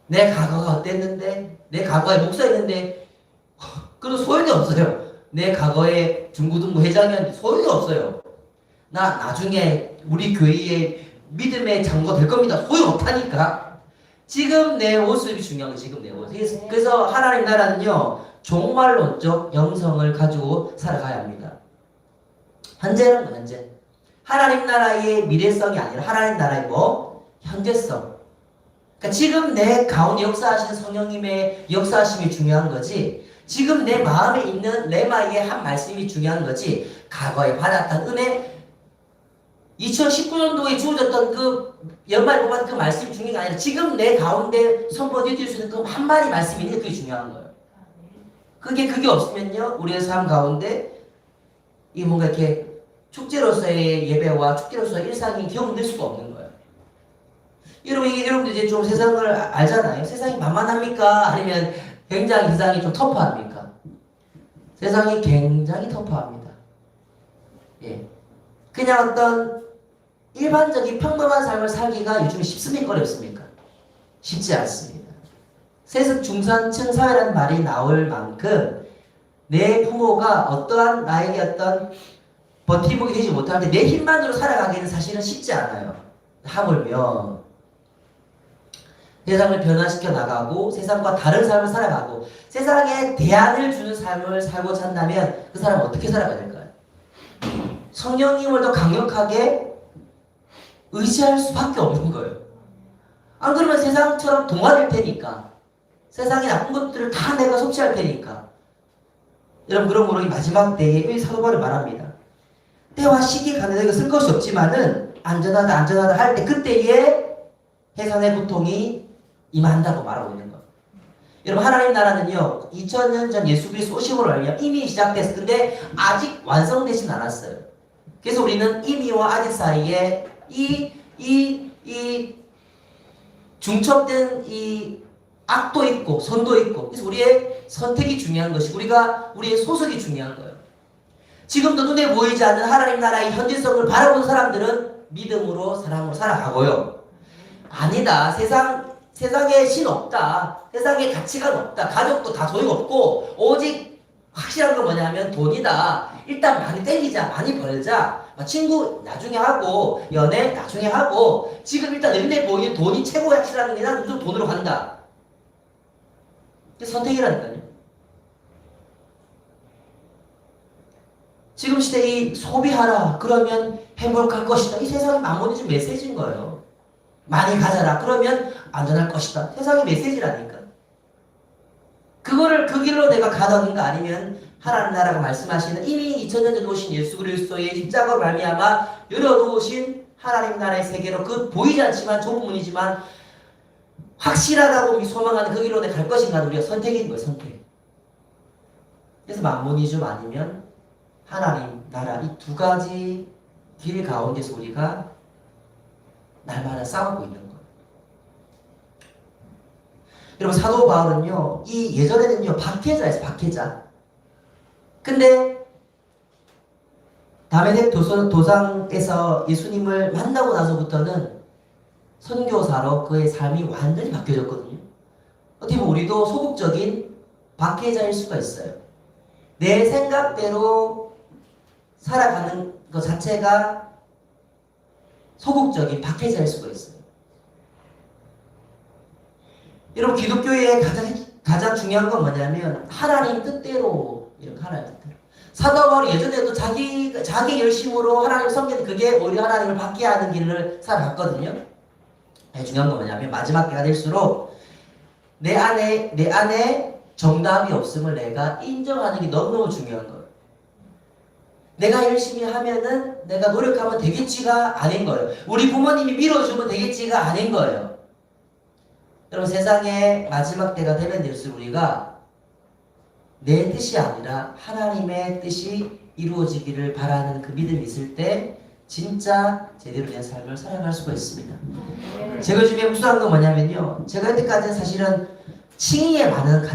내 과거가 어땠는데 내 과거에 목사였는데 그런 소용이 없어요. 내 과거에 중고등부 회장이었는데 소용이 없어요. 나 나중에 우리 교회의 믿음의 장로가 될 겁니다. 소용없다니까. 지금 내 모습이 중요한 거예요. 지금 내 모습. 그래서 하나님 나라는요. 종말론적 영성을 가지고 살아가야 합니다. 현재는 뭐 현재. 하나님 나라의 미래성이 아니라 하나님 나라의 뭐? 현재성. 그러니까 지금 내 가운데 역사하시는 성령님의 역사하심이 중요한 거지. 지금 내 마음에 있는 레마의 한 말씀이 중요한 거지. 과거에 받았던 은혜 2019년도에 주어졌던 그 연말 뽑았던 그 말씀이 중요한 게 아니라 지금 내 가운데 선포되어질 수 있는 그 한 마디 말씀이 있는 게 그게 중요한 거예요. 그게 없으면요. 우리의 삶 가운데 이 뭔가 이렇게 축제로서의 예배와 축제로서의 일상이 경험될 수가 없는 거예요. 여러분들 이제 좀 세상을 알잖아요. 세상이 만만합니까? 아니면 굉장히 세상이 좀 터프합니까? 세상이 굉장히 터프합니다. 예. 그냥 어떤 일반적인 평범한 삶을 살기가 요즘 쉽습니까? 어렵습니까? 쉽지 않습니다. 세습 중산층 사회라는 말이 나올 만큼 내 부모가 어떠한 나에게 어떤 버팀목이 되지 못할 때 내 힘만으로 살아가기는 사실은 쉽지 않아요. 하물며 세상을 변화시켜 나가고 세상과 다른 삶을 살아가고 세상에 대안을 주는 삶을 살고자 한다면 그 사람은 어떻게 살아가야 될까요? 성령님을 더 강력하게 의지할 수밖에 없는 거예요. 안 그러면 세상처럼 동화될 테니까 세상의 나쁜 것들을 다 내가 섭취할 테니까 여러분 그러므로 이 마지막 때에 사도 바울이 말합니다. 때와 시기 가능하게 쓸 것이 없지만은 안전하다 할 때 그때에 해산의 고통이 임한다고 말하고 있는 거예요. 여러분 하나님 나라는요 2000년 전 예수 그리스도 오심으로 알면 이미 시작됐을 텐데 아직 완성되진 않았어요. 그래서 우리는 이미와 아직 사이에 이 중첩된 이 악도 있고 선도 있고 그래서 우리의 선택이 중요한 것이 우리의 소속이 중요한 거예요. 지금도 눈에 보이지 않는 하나님 나라의 현지성을 바라보는 사람들은 믿음으로 사랑으로 살아가고요. 아니다. 세상에 신 없다. 세상에 가치가 없다. 가족도 다 소용없고 오직 확실한 건 뭐냐면 돈이다. 일단 많이 땡기자. 많이 벌자. 친구 나중에 하고 연애 나중에 하고 지금 일단 눈에 보이는 돈이 최고 가치라는 게 난 무조건 돈으로 간다. 이게 선택이라니까요. 지금 시대에 소비하라 그러면 행복할 것이다. 이 세상의 마무리 좀 메시지인 거예요. 많이 가져라 그러면 안전할 것이다. 세상의 메시지라니까. 그거를 그 길로 내가 가던가 아니면 하나님 나라가 말씀하시는 이미 2000년 전 오신 예수 그리스도의 십자가로 말미암아 열어놓으신 하나님 나라의 세계로 그 보이지 않지만 좁은 문이지만 확실하다고 우리 소망하는 그 길로 내가 갈 것인가 우리가 선택인 거예요. 선택. 그래서 만문이즘 아니면 하나님 나라 이 두 가지 길 가운데서 우리가 날마다 싸우고 있는 거예요. 여러분 사도 바울은요 이 예전에는요 박해자였어요. 박해자. 근데 다메섹 도상에서 예수님을 만나고 나서부터는 선교사로 그의 삶이 완전히 바뀌어졌거든요. 어떻게 보면 우리도 소극적인 박해자일 수가 있어요. 내 생각대로 살아가는 것 자체가 소극적인 박해자일 수가 있어요. 여러분 기독교의 가장 중요한 건 뭐냐면 하나님 뜻대로 이렇게 하나님 뜻대로. 사도 바울이 예전에도 자기 열심으로 하나님을 섬기는 그게 오히려 하나님을 받게 하는 길을 살아갔거든요. 중요한 건 뭐냐면 마지막 때가 될수록 내 안에 정답이 없음을 내가 인정하는 게 너무너무 중요한 거예요. 내가 열심히 하면은 내가 노력하면 되겠지가 아닌 거예요. 우리 부모님이 밀어주면 되겠지가 아닌 거예요. 여러분 세상에 마지막 때가 되면 될수록 우리가 내 뜻이 아니라 하나님의 뜻이 이루어지기를 바라는 그 믿음이 있을 때 진짜 제대로 된 삶을 살아갈 수가 있습니다. 제가 요즘에 묵상한 건 뭐냐면요. 제가 여태까지는 사실은 칭의에 많은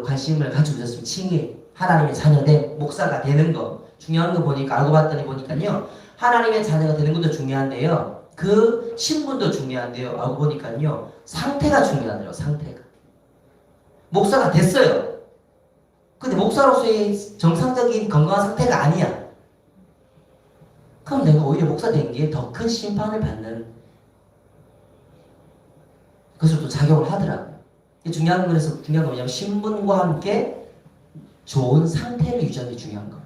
관심을 가지고 있었습니다. 칭의. 하나님의 자녀된 목사가 되는 거. 중요한 거 보니까 알고 봤더니 보니까요. 하나님의 자녀가 되는 것도 중요한데요. 그 신분도 중요한데요. 알고 보니까요. 상태가 중요하더라고요. 상태가. 목사가 됐어요. 근데 목사로서의 정상적인 건강한 상태가 아니야. 그럼 내가 오히려 목사 된 게 더 큰 심판을 받는 그것을 또 작용을 하더라고요. 중요한 건 그래서 중요한 건 뭐냐면 신분과 함께 좋은 상태를 유지하는 게 중요한 거예요.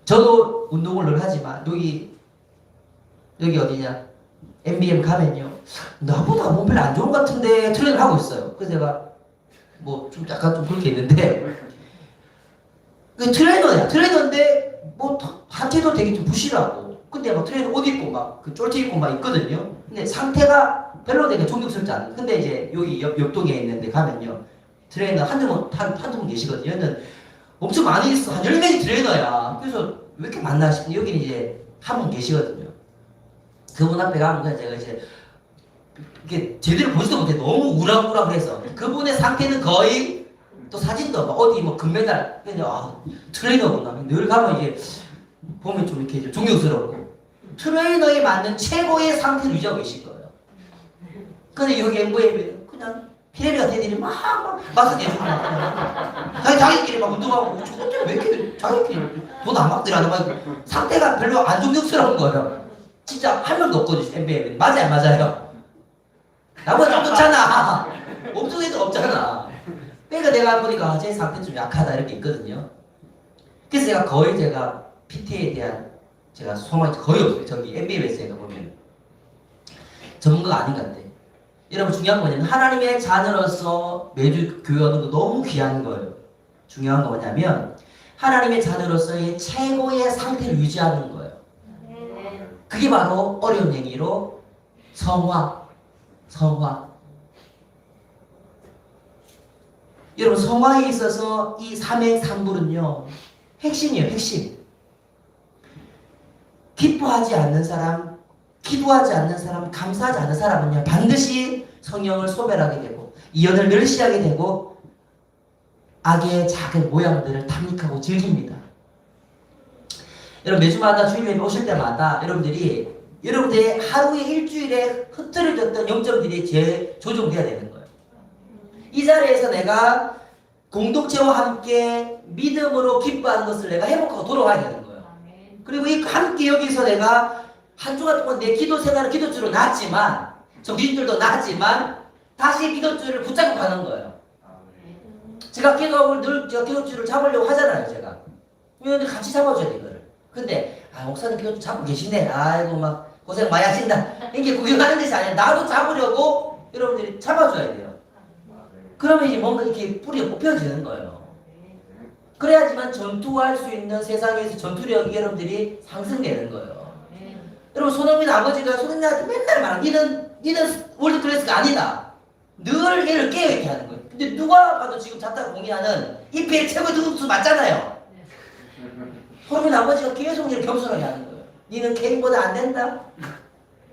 저도 운동을 늘 하지만 여기 어디냐 MBM 가면요 나보다 몸 별로 안 좋은 것 같은데 트레이닝을 하고 있어요. 그래서 제가 뭐 좀 약간 좀 그렇게 있는데 그 트레이너인데 뭐 하체도 되게 좀 부실하고 근데 막 트레이너 옷 입고 막 그 쫄티 입고 막 있거든요. 근데 상태가 별로 되게 존경스럽지 않아요. 근데 이제 여기 옆동에 있는데 가면요 트레이너 한두 분 계시거든요. 얘는 엄청 많이 있어. 한 10명이 트레이너야. 그래서 왜 이렇게 많나 싶은데 여기는 이제 한 분 계시거든요. 그분 앞에 가면 그냥 제가 이제 이게 제대로 보지도 못해. 너무 우락우락해서 그분의 상태는 거의 또 사진도 막 어디 뭐 금메달 그냥 트레이너구나. 늘 가면 이게 보면 좀 이렇게 존경스럽고 트레이너에 맞는 최고의 상태를 유지하고 계실 거예요. 근데 여기 MVM에 그냥 피레미 같은 애들이 막 마사지 해주고 자기끼리 막 운동하고 저것들 왜 이렇게 자기끼리 돈 안 받더라 막 상태가 별로 안 존경스러운 거예요. 진짜 한 명도 없거든요. MVM에 맞아요 안 맞아요? 나보다 좀 좋잖아. 엄청 애들 없잖아. 그러니까 내가 보니까 제 상태 좀 약하다 이렇게 있거든요. 그래서 제가 PT에 대한 제가 소망이 거의 없어요. 저기 MBM에서 제가 보면 전문가가 아닌 것 같아요. 여러분 중요한 건 뭐냐면 하나님의 자녀로서 매주 교회 오는 거 너무 귀한 거예요. 중요한 건 뭐냐면 하나님의 자녀로서의 최고의 상태를 유지하는 거예요. 그게 바로 어려운 얘기로 성화. 여러분 성화에 있어서 이 삼행삼불은요 핵심이에요. 핵심. 기뻐하지 않는 사람, 기도하지 않는 사람, 감사하지 않는 사람은요 반드시 성령을 소멸하게 되고 이언을 멸시하게 되고 악의 작은 모양들을 탐닉하고 즐깁니다. 여러분 매주마다 주일 예배 오실 때마다 여러분들의 하루에 일주일에 흐트러졌던 영점들이 재조정돼야 되는 거예요. 이 자리에서 내가 공동체와 함께 믿음으로 기뻐하는 것을 내가 회복하고 돌아와야 되는 거예요. 그리고 이 함께 여기서 내가 한 주간 동안 내 기도 생활을 기도줄로 놨지만 정신줄도 놨지만 다시 기도줄을 붙잡고 가는 거예요. 제가 기도하고 늘 제가 기도줄을 잡으려고 하잖아요. 제가 여러분들 같이 잡아줘야 돼 이거를. 근데 목사님 기도줄 잡고 계시네. 아이고 막 고생 많이 하신다. 이게 구경하는 것이 아니라 나도 잡으려고 여러분들이 잡아줘야 돼요. 그러면 이제 뭔가 이렇게 뿌리가 뽑혀지는 거예요. 그래야지만 전투할 수 있는 세상에서 전투력이 여러분들이 상승되는 거예요. 여러분 손흥민 아버지가 손흥민한테 맨날 말하 니는 월드클래스가 아니다. 늘 얘를 깨어있게 하는 거예요. 근데 누가 봐도 지금 잡다가 공인하는 EPL 최고 등급수 맞잖아요. 손흥민 아버지가 계속 얘를 겸손하게 하는 거예요. 니는 케인보다 안 된다.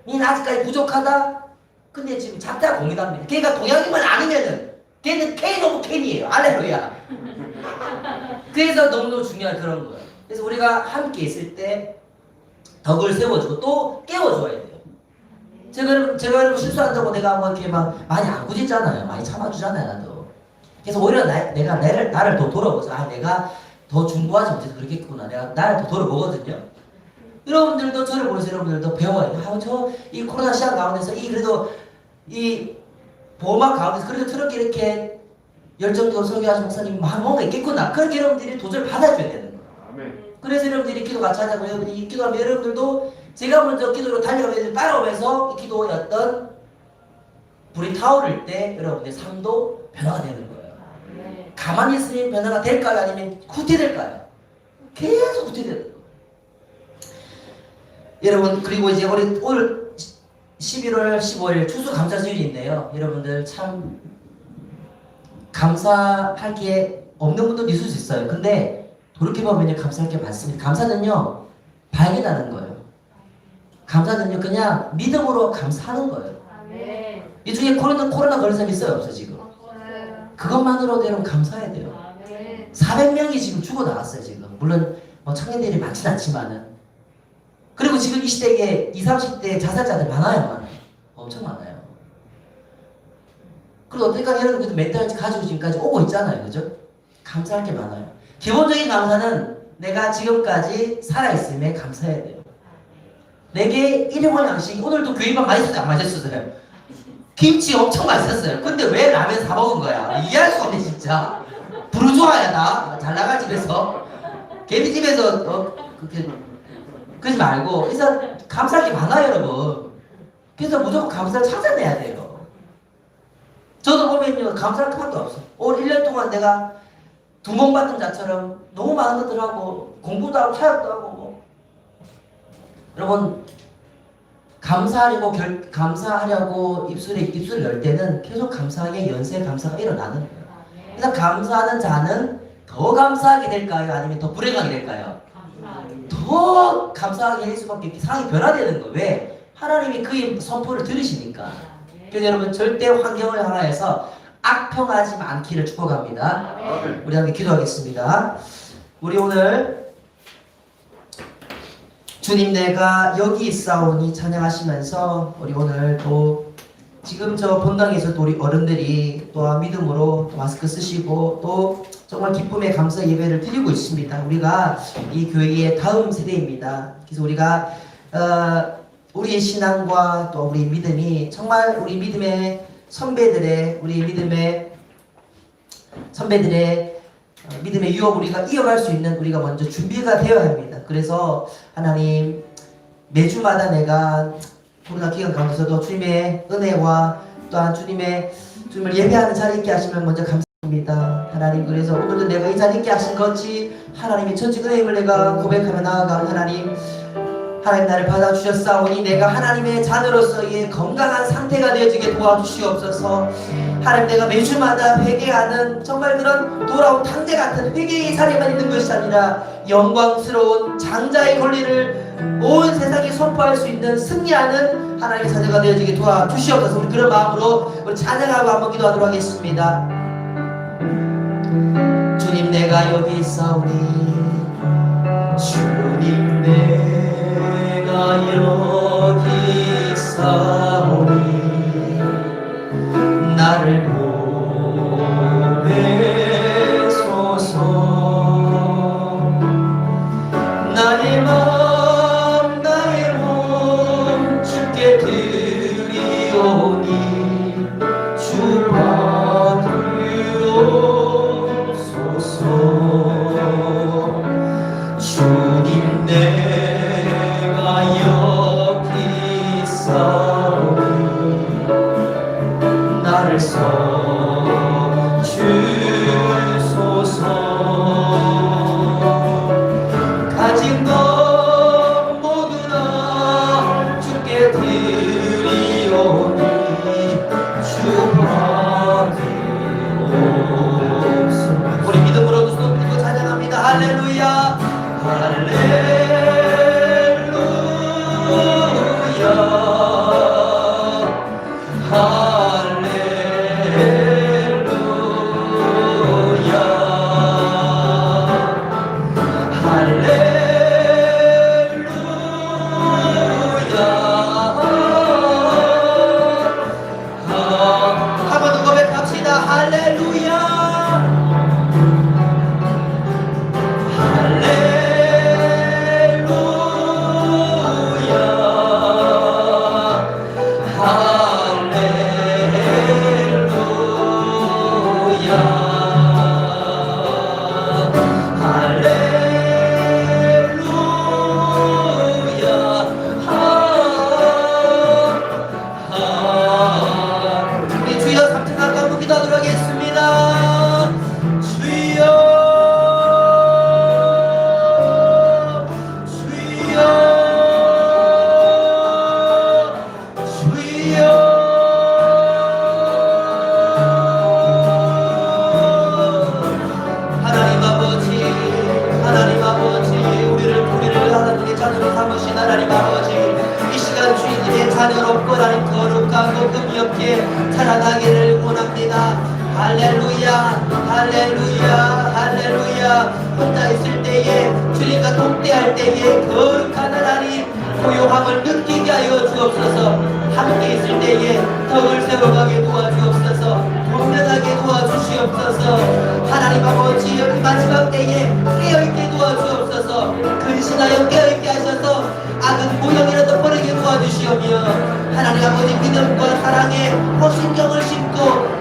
니는 아직까지 부족하다. 근데 지금 잡다가 공인합니다. 걔가 동양인만 아니면은 걔는 케인 오브 케인이에요. 할렐루야. 그래서 너무너무 중요한 그런 거예요. 그래서 우리가 함께 있을 때 덕을 세워주고 또 깨워줘야 돼요. 제가 여러분 실수한다고 내가 뭐 이렇게 막 많이 안 꾸짖잖아요. 많이 참아주잖아요, 나도. 그래서 오히려 내가 나를 더 돌아보자. 내가 더 중고하지 못해서 그렇겠구나. 내가 나를 더 돌아보거든요. 여러분들도 저를 보면서 여러분들도 배워요. 저 이 코로나 시간 가운데서 그래도 이 보호막 가운데서 그래도 저렇게 이렇게 열정적으로 설교하신 목사님 뭔가 있겠구나. 그렇게 여러분들이 도전을 받아줘야 되는 거예요. 아멘. 그래서 여러분들이 기도 같이 하자고 여러분이 기도하면 여러분들도 제가 먼저 기도로 달려가면서 따라오면서 이 기도의 어떤 불이 타오를 때 여러분의 삶도 변화가 되는 거예요. 가만히 있으면 변화가 될까요? 아니면 후퇴될까요? 계속 후퇴되는 거예요. 여러분 그리고 이제 우리 오늘 11월 15일 추수감사주일인데요. 여러분들 참 감사할 게 없는 분도 있을 수 있어요. 근데 돌이켜보면 감사할 게 많습니다. 감사는요 발견하는 거예요. 감사는요 그냥 믿음으로 감사하는 거예요. 아멘. 이 중에 코로나 걸린 사람 있어요? 없어요 지금? 그것만으로도 여러분 감사해야 돼요. 아멘. 400명이 지금 죽어 나갔어요 지금. 물론 뭐 청년들이 많진 않지만은. 그리고 지금 이 시대에 20, 30대 자살자들 많아요. 엄청 많아요. 그리고 어떻게까지 여러분들도 멘탈을 가지고 지금까지 오고 있잖아요. 그죠? 감사할 게 많아요. 기본적인 감사는 내가 지금까지 살아있음에 감사해야 돼요. 내게 일용할 양식이 오늘도 교회만 맛있었어요? 안 맛있었어요? 김치 엄청 맛있었어요. 근데 왜 라면 사 먹은 거야? 이해할 수 없네 진짜. 부르주아야 나. 잘 나갈 집에서. 개미 집에서 그렇게 그러지 말고 그래서 감사할 게 많아요 여러분. 그래서 무조건 감사를 찾아내야 돼요. 저도 보면요 감사할 것밖에 없어. 올 1년 동안 내가 두몽받은 자처럼 너무 많은 것들 하고 공부도 하고 사역도 하고 뭐. 여러분 감사하려고 입술을 열 때는 계속 감사하게 연쇄 감사가 일어나는 거예요. 그래서 감사하는 자는 더 감사하게 될까요? 아니면 더 불행하게 될까요? 더 감사하게 할 수밖에 없게 상황이 변화되는 거예요. 왜? 하나님이 그의 선포를 들으시니까. 그래서 여러분 절대 환경을 향하여서 악평하지 않기를 축복합니다. 우리 함께 기도하겠습니다. 우리 오늘 주님 내가 여기 있사오니 찬양하시면서 우리 오늘 또 지금 저 본당에서도 우리 어른들이 또한 믿음으로 또 마스크 쓰시고 또 정말 기쁨의 감사 예배를 드리고 있습니다. 우리가 이 교회의 다음 세대입니다. 그래서 우리가 우리의 신앙과 또 우리 믿음이 정말 우리 믿음의 선배들의 믿음의 유업 우리가 이어갈 수 있는 우리가 먼저 준비가 되어야 합니다. 그래서 하나님 매주마다 내가 코로나 기간 가운데서도 주님의 은혜와 또한 주님을 예배하는 자리에 있게 하시면 먼저 감사합니다. 하나님 그래서 오늘도 내가 이 자리에 있게 하신 것이 하나님의 전직 은혜임을 내가 고백하며 나아가는 하나님 나를 받아주셨사오니 내가 하나님의 자녀로서의 건강한 상태가 되어지게 도와주시옵소서. 하나님 내가 매주마다 회개하는 정말 그런 돌아온 탕제 같은 회개의 자리만 있는 것이 아니라 영광스러운 장자의 권리를 온 세상에 선포할 수 있는 승리하는 하나님의 자녀가 되어지게 도와주시옵소서. 우리 그런 마음으로 우리 찬양하고 한번 기도하도록 하겠습니다. 주님 내가 여기 있사오니 주님 내가 여기 있사오니 나를 보내소서. 나의 마음 주께 드리오니 주 받으옵소서. 주님 내가 여기 있사오니 나를 써주소서. 가진 것 모두 다 주께 드리오니 주 받으옵소서. 우리 믿음으로 두 손 들고 찬양합니다. 할렐루야 할렐루야 한번 더 고백합시다. 할렐루야 우리 주여 3층 가까운 기도하도록 하겠습니다. 주여 주여 주여 하나님 아버지 우리를 하나님의 자녀로 삼으신 하나님 아버지, 이 시간 주님의 자녀롭고 하나님 거룩하고 금이 없게 살아가기를 원합니다. 할렐루야 할렐루야 할렐루야. 혼자 있을 때에 주님과 동대할 때에 거룩한 하나님 고요함을 느끼게 하여 주옵소서. 함께 있을 때에 덕을 세워가게 도와주옵소서. 분명하게 도와주시옵소서. 하나님 아버지 여기 마지막 때에 깨어있게 도와주옵소서. 근신하여 깨어있게 하셔서 악은 모형이라도 버리게 도와주시오며, 하나님 아버지 믿음과 사랑에 호신경을 심고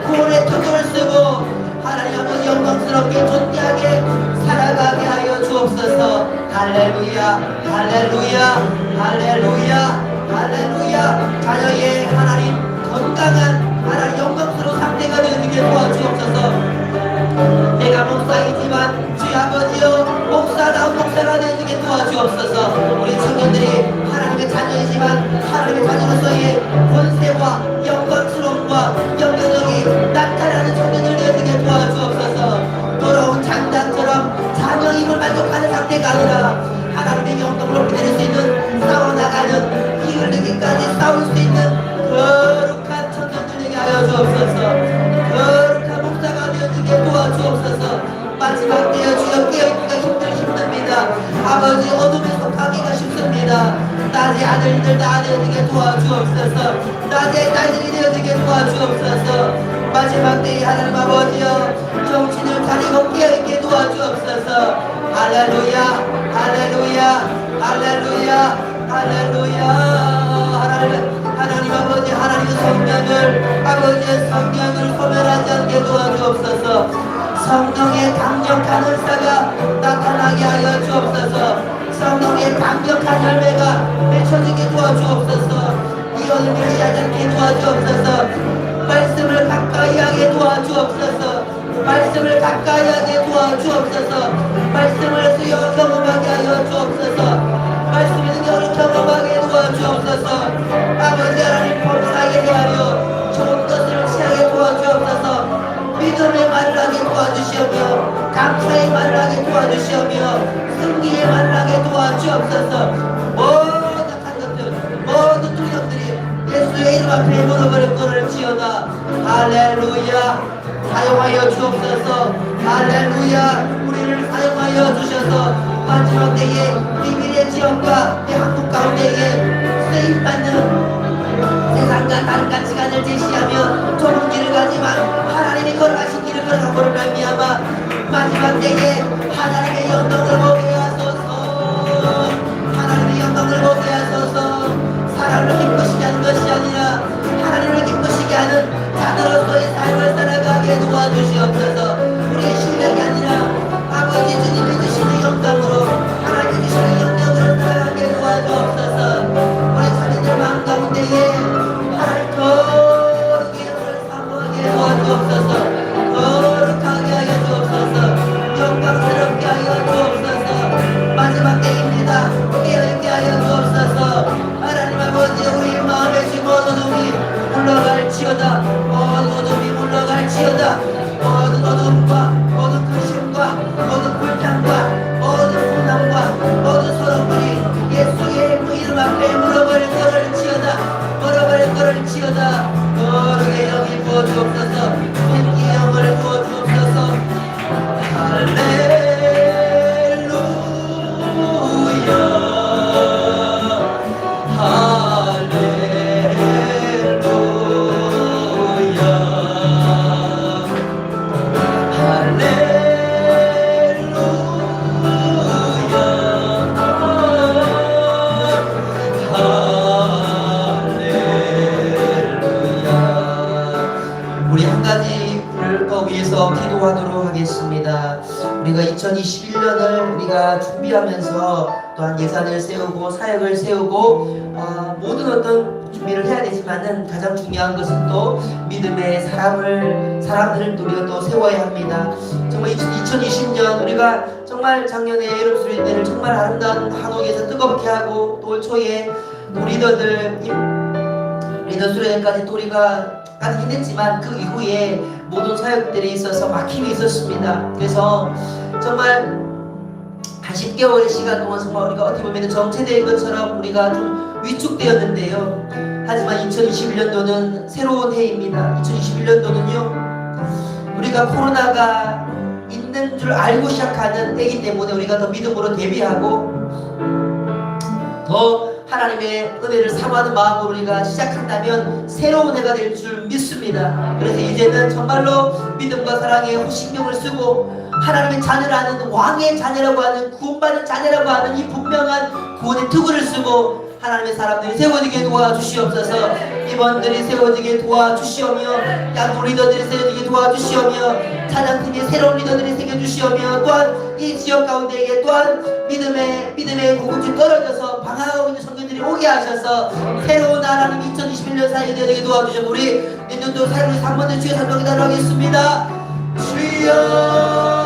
구원의 토종을 쓰고 하나님 아버지 영광스럽게 존귀하게 살아가게 하여 주옵소서. 할렐루야 할렐루야 할렐루야 할렐루야. 자녀의 하나님 건강한 하나님 영광스러운 상태가 되게 도와주옵소서. 내가 목사이지만 주의 아버지여 목사다운 목사가 되게 도와주옵소서. 우리 청년들이 하나님의 자녀이지만 하나님의 자녀로서의 권세와 영광스러움과 영향력이 나타나는 청년들 되게 도와주옵소서. 돌아온 장단처럼 자녀임을 만족하는 상태가 아니라 하나님의 영광을 기다릴 수 있는, 싸워나가는 힘을 내기까지 싸울 수 있는 거룩한 청년들 되게 하여 주옵소서. 거룩한 목사가 되어지게 도와주옵소서. 마지막 때에 주여 깨어있기가 힘듭니다. 아버지 어둠에 속하기가 쉽습니다. 낮에 아들들 다 되어지게 도와주옵소서. 낮에 딸들이 되어지게 도와주옵소서. 마지막 때에 하나님 아버지여 정신을 가리고 깨어있게 도와주옵소서. 할렐루야 할렐루야 할렐루야 할렐루야. 하나님 아버지 하나님의 성령을 아버지의 성령을 소멸하지 않게 도와주옵소서. 성령의 강력한 은사가 나타나게 하여 주옵소서. 성령의 강력한 열매가 맺혀지게 도와주옵소서. 이혼을 멸시하지 않게 도와주옵소서. 말씀을 가까이 하게 도와주옵소서. 말씀을 가까이 하게 도와주옵소서. 말씀을 수요 경험하게 하여 주옵소서. 말씀의 능력을 경험하게 도와주옵소서. 아버지 하나님 범사에 대하여 좋은 것을 취하게 도와주옵소서. 믿음의 말을 하게 도와주시오며 감사의 말을 하게 도와주시오며 승리의 말을 하게 도와주옵소서. 모든 것들 모든 두렵들이 예수의 이름 앞에 무릎을 꿇을지어다. 할렐루야. 사용하여 주옵소서. 할렐루야. 우리를 사용하여 주셔서 마지막 때에 비밀의 지역과 한국 가운데에 쓰임받는 세상과 다른 가치관을 제시하며 좁은 길을 가지만 하나님이 걸어가신 길을 걸어가고를 말미암아 마지막 때에 하나님의 영광을 보게 하소서. 하나님의 영광을 보게 하소서. 하나님을 기쁘시게 하는 것이 아니라 하나님을 기쁘시게 하는 자녀로서의 삶을 살아가게 도와주시옵소서. 우리의 실력이 아니라 아버지 주님이 주시는 영광으로 하나님이 주시는 영광으로 살아가게 도와주옵소서. 우리 자녀들 마음 가운데에 하나님 거룩히 너를 사모하게 도와주옵소서. 거룩하게 하여 주옵소서. 영광스럽게 하여 주옵소서. 마지막 때입니다. 깨어있게 하여 주옵소서. 하나님 아버지 우리 마음에 지금 어둠이 물러갈지어다. 모든 어둠이 물러갈지어다. 모든 어둠과 모든 근심과 모든 불평과 모든 분함과 모든 서러움이 예수의 이름 앞에 물어버릴 거를 지어다. 물어버릴 거를 지어다. 거룩의 영이 부어주옵소서. 생기의 영을 부어주옵소서. 할렐루야. 우리 한 가지를 더 위해서 기도하도록 하겠습니다. 우리가 2021년을 우리가 준비하면서 또한 예산을 세우고 사역을 세우고 모든 어떤 준비를 해야 되지만은 가장 중요한 것은 또 믿음의 사람들을 우리가 또 세워야 합니다. 정말 2020년 우리가 정말 작년에 여름수련회를 정말 아름다운 한옥에서 뜨겁게 하고 또 올 초에 또 리더 수련회까지 또 우리가 까지 힘냈지만 그 이후에 모든 사역들이 있어서 막힘이 있었습니다. 그래서 정말 한 10개월의 시간 동안 정말 우리가 어떻게 보면 정체된 것처럼 우리가 좀 위축되었는데요. 하지만 2021년도는 새로운 해입니다. 2021년도는요 우리가 코로나가 있는 줄 알고 시작하는 때이기 때문에 우리가 더 믿음으로 대비하고 더 하나님의 은혜를 사모하는 마음으로 우리가 시작한다면 새로운 해가 될 줄 믿습니다. 그래서 이제는 정말로 믿음과 사랑에 호신경을 쓰고 하나님의 자녀라는 왕의 자녀라고 하는 구원받은 자녀라고 하는 이 분명한 구원의 투구를 쓰고 하나님의 사람들이 세워지게 도와주시옵소서. 임원들이 세워지게 도와주시오며 양쪽 리더들이 세워지게 도와주시오며 찬양팀의 새로운 리더들이 새겨주시오며 또한 이 지역 가운데에 또한 믿음의 공급이 떨어져서 방황하고 있는 성도들이 오게 하셔서 새로운 하나님 2021년 사역이 되게 도와주셔서 우리 내년도 새로운 3번째 주의 살펴보기도록 하겠습니다. 주여